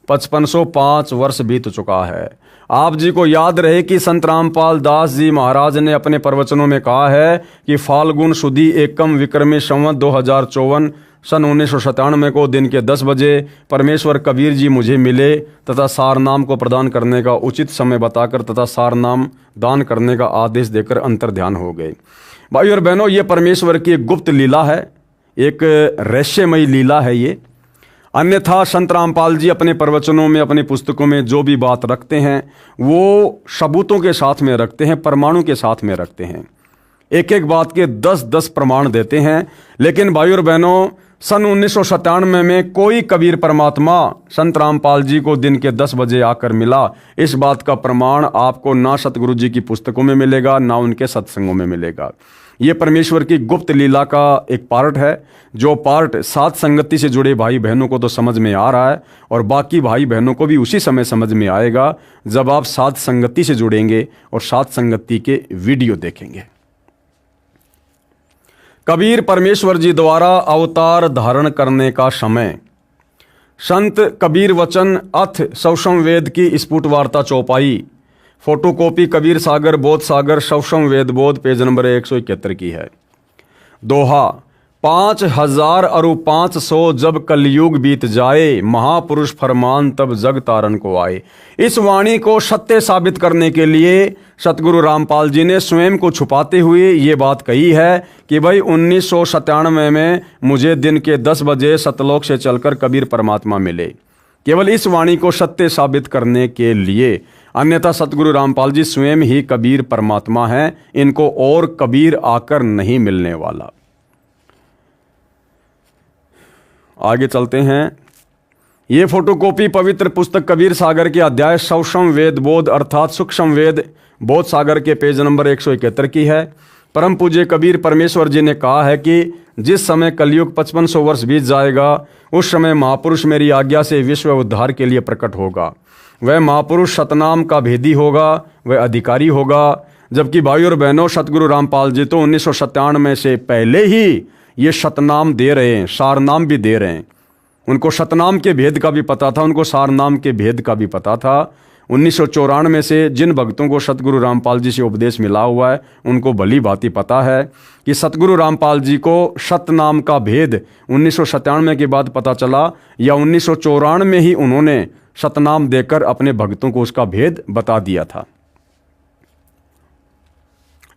5505 वर्ष बीत चुका है। आप जी को याद रहे कि संत रामपाल दास जी महाराज ने अपने प्रवचनों में कहा है कि फाल्गुन सुदी एकम विक्रमी संवत 2054 सन 1997 को दिन के 10 बजे परमेश्वर कबीर जी मुझे मिले तथा सारनाम को प्रदान करने का उचित समय बताकर तथा सारनाम दान करने का आदेश देकर अंतर्ध्यान हो गए। भाई और बहनों, ये परमेश्वर की एक गुप्त लीला है, एक रहस्यमयी लीला है ये। अन्यथा संत रामपाल जी अपने प्रवचनों में, अपनी पुस्तकों में जो भी बात रखते हैं वो सबूतों के साथ में रखते हैं, प्रमाणों के साथ में रखते हैं। एक एक बात के 10-10 प्रमाण देते हैं। लेकिन भाई और बहनों, सन 1997 में कोई कबीर परमात्मा संत रामपाल जी को दिन के 10 बजे आकर मिला, इस बात का प्रमाण आपको ना सतगुरु जी की पुस्तकों में मिलेगा, ना उनके सत्संगों में मिलेगा। ये परमेश्वर की गुप्त लीला का एक पार्ट है, जो पार्ट साथ संगति से जुड़े भाई बहनों को तो समझ में आ रहा है और बाकी भाई बहनों को भी उसी समय समझ में आएगा जब आप साथ संगति से जुड़ेंगे और साथ संगति के वीडियो देखेंगे। कबीर परमेश्वर जी द्वारा अवतार धारण करने का समय। संत कबीर वचन अथ सवसम वेद की स्फुट वार्ता चौपाई, फोटोकॉपी कबीर सागर बोध सागर सवसम वेद बोध पेज नंबर 171 की है। दोहा, 5000 अरु 500 जब कलयुग बीत जाए, महापुरुष फरमान तब जग तारन को आए। इस वाणी को सत्य साबित करने के लिए सतगुरु रामपाल जी ने स्वयं को छुपाते हुए ये बात कही है कि भाई 1997 में मुझे दिन के 10 बजे सतलोक से चलकर कबीर परमात्मा मिले, केवल इस वाणी को सत्य साबित करने के लिए। अन्यथा सतगुरु रामपाल जी स्वयं ही कबीर परमात्मा हैं, इनको और कबीर आकर नहीं मिलने वाला। आगे चलते हैं। ये फोटोकॉपी पवित्र पुस्तक कबीर सागर के अध्याय सवसम वेद बोध अर्थात सूक्ष्म वेद बोध सागर के पेज नंबर 171 की है। परम पूज्य कबीर परमेश्वर जी ने कहा है कि जिस समय कलयुग 5500 वर्ष बीत जाएगा, उस समय महापुरुष मेरी आज्ञा से विश्व उद्धार के लिए प्रकट होगा। वह महापुरुष सतनाम का भेदी होगा, वह अधिकारी होगा। जबकि भाई और बहनों, सतगुरु रामपाल जी तो 1997 से पहले ही ये सतनाम दे रहे हैं, सारनाम भी दे रहे हैं। उनको सतनाम के भेद का भी पता था, उनको सारनाम के भेद का भी पता था। 1994 से जिन भक्तों को सतगुरु रामपाल जी से उपदेश मिला हुआ है, उनको भली भांति पता है कि सतगुरु रामपाल जी को सतनाम का भेद 1997 के बाद पता चला या 1994 में ही उन्होंने सतनाम देकर अपने भक्तों को उसका भेद बता दिया था।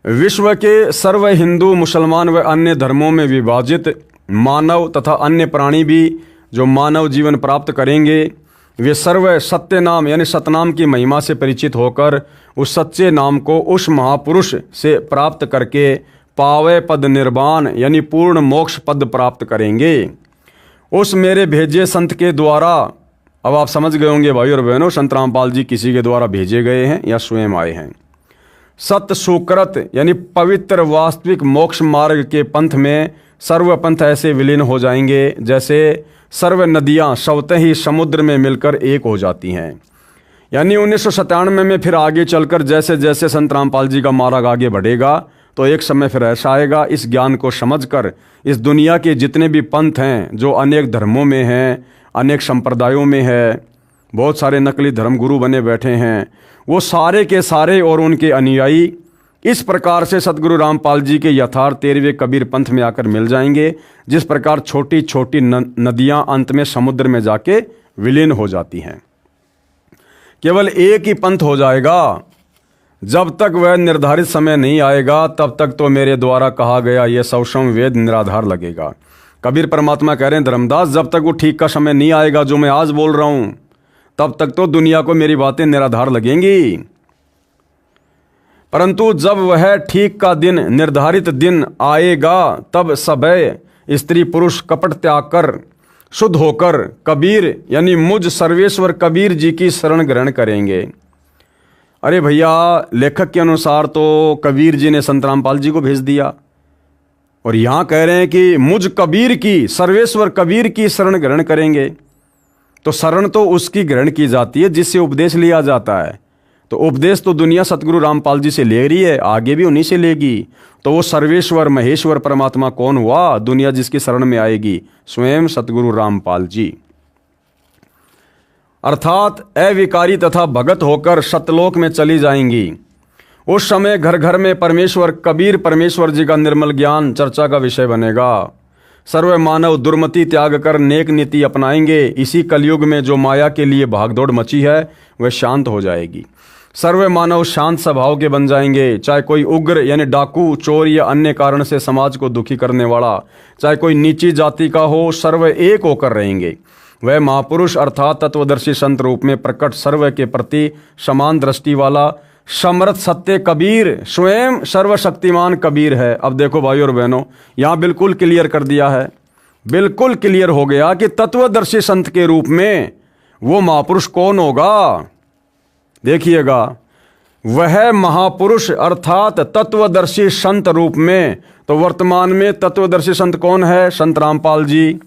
विश्व के सर्व हिंदू, मुसलमान व अन्य धर्मों में विभाजित मानव तथा अन्य प्राणी भी जो मानव जीवन प्राप्त करेंगे वे सर्व सत्य नाम यानी सतनाम की महिमा से परिचित होकर उस सच्चे नाम को उस महापुरुष से प्राप्त करके पावे पद निर्वाण यानी पूर्ण मोक्ष पद प्राप्त करेंगे। उस मेरे भेजे संत के द्वारा, अब आप समझ गए होंगे भाई और बहनों, संत रामपाल जी किसी के द्वारा भेजे गए हैं या स्वयं आए हैं। सत्य सुकृत यानी पवित्र वास्तविक मोक्ष मार्ग के पंथ में सर्व पंथ ऐसे विलीन हो जाएंगे जैसे सर्व नदियां स्वतः ही समुद्र में मिलकर एक हो जाती हैं। यानी 1997 में फिर आगे चलकर जैसे जैसे संत रामपाल जी का मार्ग आगे बढ़ेगा तो एक समय फिर ऐसा आएगा, इस ज्ञान को समझकर इस दुनिया के जितने भी पंथ हैं जो अनेक धर्मों में हैं, अनेक संप्रदायों में है, बहुत सारे नकली धर्म गुरु बने बैठे हैं, वो सारे के सारे और उनके अनुयायी इस प्रकार से सतगुरु रामपाल जी के यथार्थ 13वें कबीर पंथ में आकर मिल जाएंगे। जिस प्रकार छोटी छोटी नदियां अंत में समुद्र में जाके विलीन हो जाती हैं। केवल एक ही पंथ हो जाएगा। जब तक वह निर्धारित समय नहीं आएगा तब तक तो मेरे द्वारा कहा गया यह सौषम वेद निराधार लगेगा। कबीर परमात्मा कह रहे हैं, धर्मदास जब तक वो ठीक का समय नहीं आएगा जो मैं आज बोल रहा हूं तब तक तो दुनिया को मेरी बातें निराधार लगेंगी। परंतु जब वह ठीक का दिन, निर्धारित दिन आएगा तब सभय स्त्री पुरुष कपट त्याग कर शुद्ध होकर कबीर यानी मुझ सर्वेश्वर कबीर जी की शरण ग्रहण करेंगे। अरे भैया, लेखक के अनुसार तो कबीर जी ने संत रामपाल जी को भेज दिया और यहां कह रहे हैं कि मुझ कबीर की, सर्वेश्वर कबीर की शरण ग्रहण करेंगे। तो शरण तो उसकी ग्रहण की जाती है जिससे उपदेश लिया जाता है। तो उपदेश तो दुनिया सतगुरु रामपाल जी से ले रही है, आगे भी उन्हीं से लेगी। तो वो सर्वेश्वर महेश्वर परमात्मा कौन हुआ? दुनिया जिसकी शरण में आएगी, स्वयं सतगुरु रामपाल जी। अर्थात अविकारी तथा भगत होकर सतलोक में चली जाएंगी। उस समय घर घर में परमेश्वर कबीर परमेश्वर जी का निर्मल ज्ञान चर्चा का विषय बनेगा। सर्व मानव दुर्मति त्याग कर नेक नीति अपनाएंगे। इसी कलयुग में जो माया के लिए भागदौड़ मची है वह शांत हो जाएगी। सर्व मानव शांत स्वभाव के बन जाएंगे। चाहे कोई उग्र यानी डाकू, चोर या अन्य कारण से समाज को दुखी करने वाला, चाहे कोई नीची जाति का हो, सर्व एक होकर रहेंगे। वह महापुरुष अर्थात तत्वदर्शी संत रूप में प्रकट सर्व के प्रति समान दृष्टि वाला समर्थ सत्य कबीर स्वयं सर्वशक्तिमान कबीर है। अब देखो भाई और बहनों, यहाँ बिल्कुल क्लियर कर दिया है, बिल्कुल क्लियर हो गया कि तत्वदर्शी संत के रूप में वो महापुरुष कौन होगा। देखिएगा, वह महापुरुष अर्थात तत्वदर्शी संत रूप में, तो वर्तमान में तत्वदर्शी संत कौन है? संत रामपाल जी।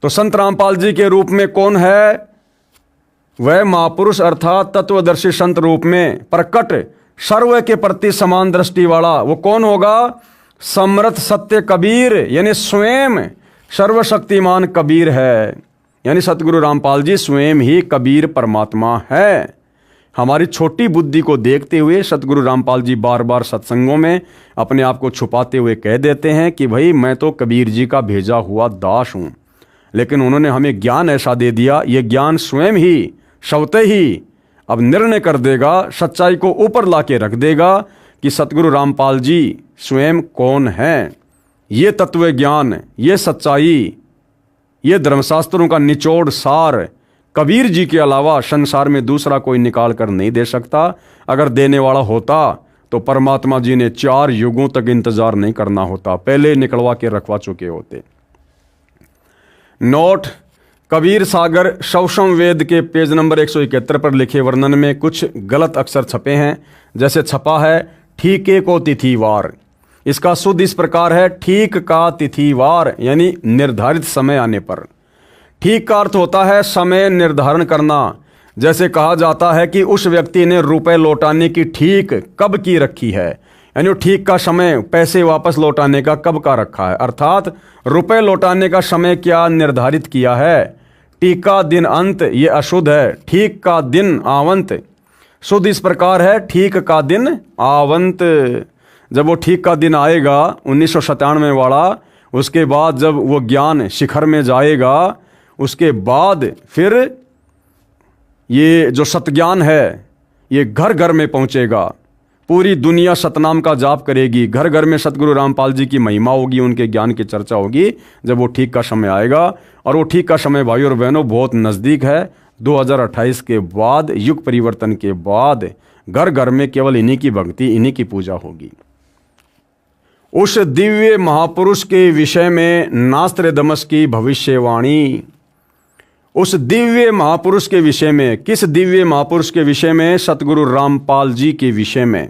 तो संत रामपाल जी के रूप में कौन है? वह महापुरुष अर्थात तत्वदर्शी संत रूप में प्रकट सर्व के प्रति समान दृष्टि वाला वो कौन होगा? समर्थ सत्य कबीर यानी स्वयं सर्वशक्तिमान कबीर है। यानी सतगुरु रामपाल जी स्वयं ही कबीर परमात्मा है। हमारी छोटी बुद्धि को देखते हुए सतगुरु रामपाल जी बार बार सत्संगों में अपने आप को छुपाते हुए कह देते हैं कि भाई मैं तो कबीर जी का भेजा हुआ दास हूँ। लेकिन उन्होंने हमें ज्ञान ऐसा दे दिया, ये ज्ञान स्वयं ही स्वतः ही अब निर्णय कर देगा, सच्चाई को ऊपर लाके रख देगा कि सतगुरु रामपाल जी स्वयं कौन हैं। ये तत्व ज्ञान, ये सच्चाई, ये धर्मशास्त्रों का निचोड़ सार कबीर जी के अलावा संसार में दूसरा कोई निकाल कर नहीं दे सकता। अगर देने वाला होता तो परमात्मा जी ने 4 युगों तक इंतजार नहीं करना होता, पहले निकलवा के रखवा चुके होते। नोट, कबीर सागर सौषम वेद के पेज नंबर 171 पर लिखे वर्णन में कुछ गलत अक्षर छपे हैं। जैसे छपा है ठीके को तिथिवार, इसका शुद्ध इस प्रकार है ठीक का तिथिवार यानी निर्धारित समय आने पर। ठीक का अर्थ होता है समय निर्धारण करना। जैसे कहा जाता है कि उस व्यक्ति ने रुपए लौटाने की ठीक कब की रखी है, यानी ठीक का समय पैसे वापस लौटाने का कब का रखा है, अर्थात रुपए लौटाने का समय क्या निर्धारित किया है। ठीक का दिन अंत ये अशुद्ध है, ठीक का दिन आवंत शुद्ध इस प्रकार है ठीक का दिन आवंत। जब वो ठीक का दिन आएगा 1997 वाला, उसके बाद जब वो ज्ञान शिखर में जाएगा, उसके बाद फिर ये जो सतज्ञान है ये घर घर में पहुंचेगा। पूरी दुनिया सतनाम का जाप करेगी, घर घर में सतगुरु रामपाल जी की महिमा होगी, उनके ज्ञान की चर्चा होगी जब वो ठीक का समय आएगा। और वो ठीक का समय भाई और बहनों बहुत नज़दीक है। 2028 के बाद, युग परिवर्तन के बाद घर घर में केवल इन्हीं की भक्ति, इन्हीं की पूजा होगी। उस दिव्य महापुरुष के विषय में नास्त्रदमस की भविष्यवाणी, उस दिव्य महापुरुष के विषय में, किस दिव्य महापुरुष के विषय में? सतगुरु रामपाल जी के विषय में।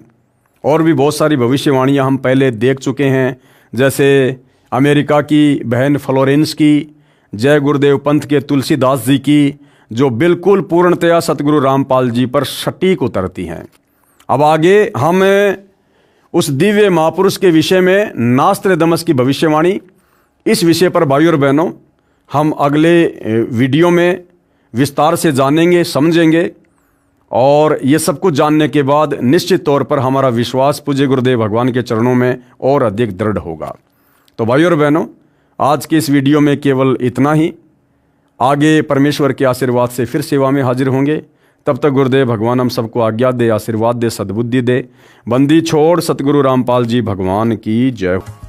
और भी बहुत सारी भविष्यवाणियां हम पहले देख चुके हैं, जैसे अमेरिका की बहन फ्लोरेंस की, जय गुरुदेव पंथ के तुलसीदास जी की, जो बिल्कुल पूर्णतया सतगुरु रामपाल जी पर सटीक उतरती हैं। अब आगे हम उस दिव्य महापुरुष के विषय में नास्त्रदमस की भविष्यवाणी, इस विषय पर भाई और बहनों हम अगले वीडियो में विस्तार से जानेंगे, समझेंगे। और ये सब कुछ जानने के बाद निश्चित तौर पर हमारा विश्वास पूज्य गुरुदेव भगवान के चरणों में और अधिक दृढ़ होगा। तो भाई और बहनों, आज के इस वीडियो में केवल इतना ही। आगे परमेश्वर के आशीर्वाद से फिर सेवा में हाजिर होंगे। तब तक गुरुदेव भगवान हम सबको आज्ञा दे, आशीर्वाद दे, सद्बुद्धि दे। बंदी छोड़ सतगुरु रामपाल जी भगवान की जय हो।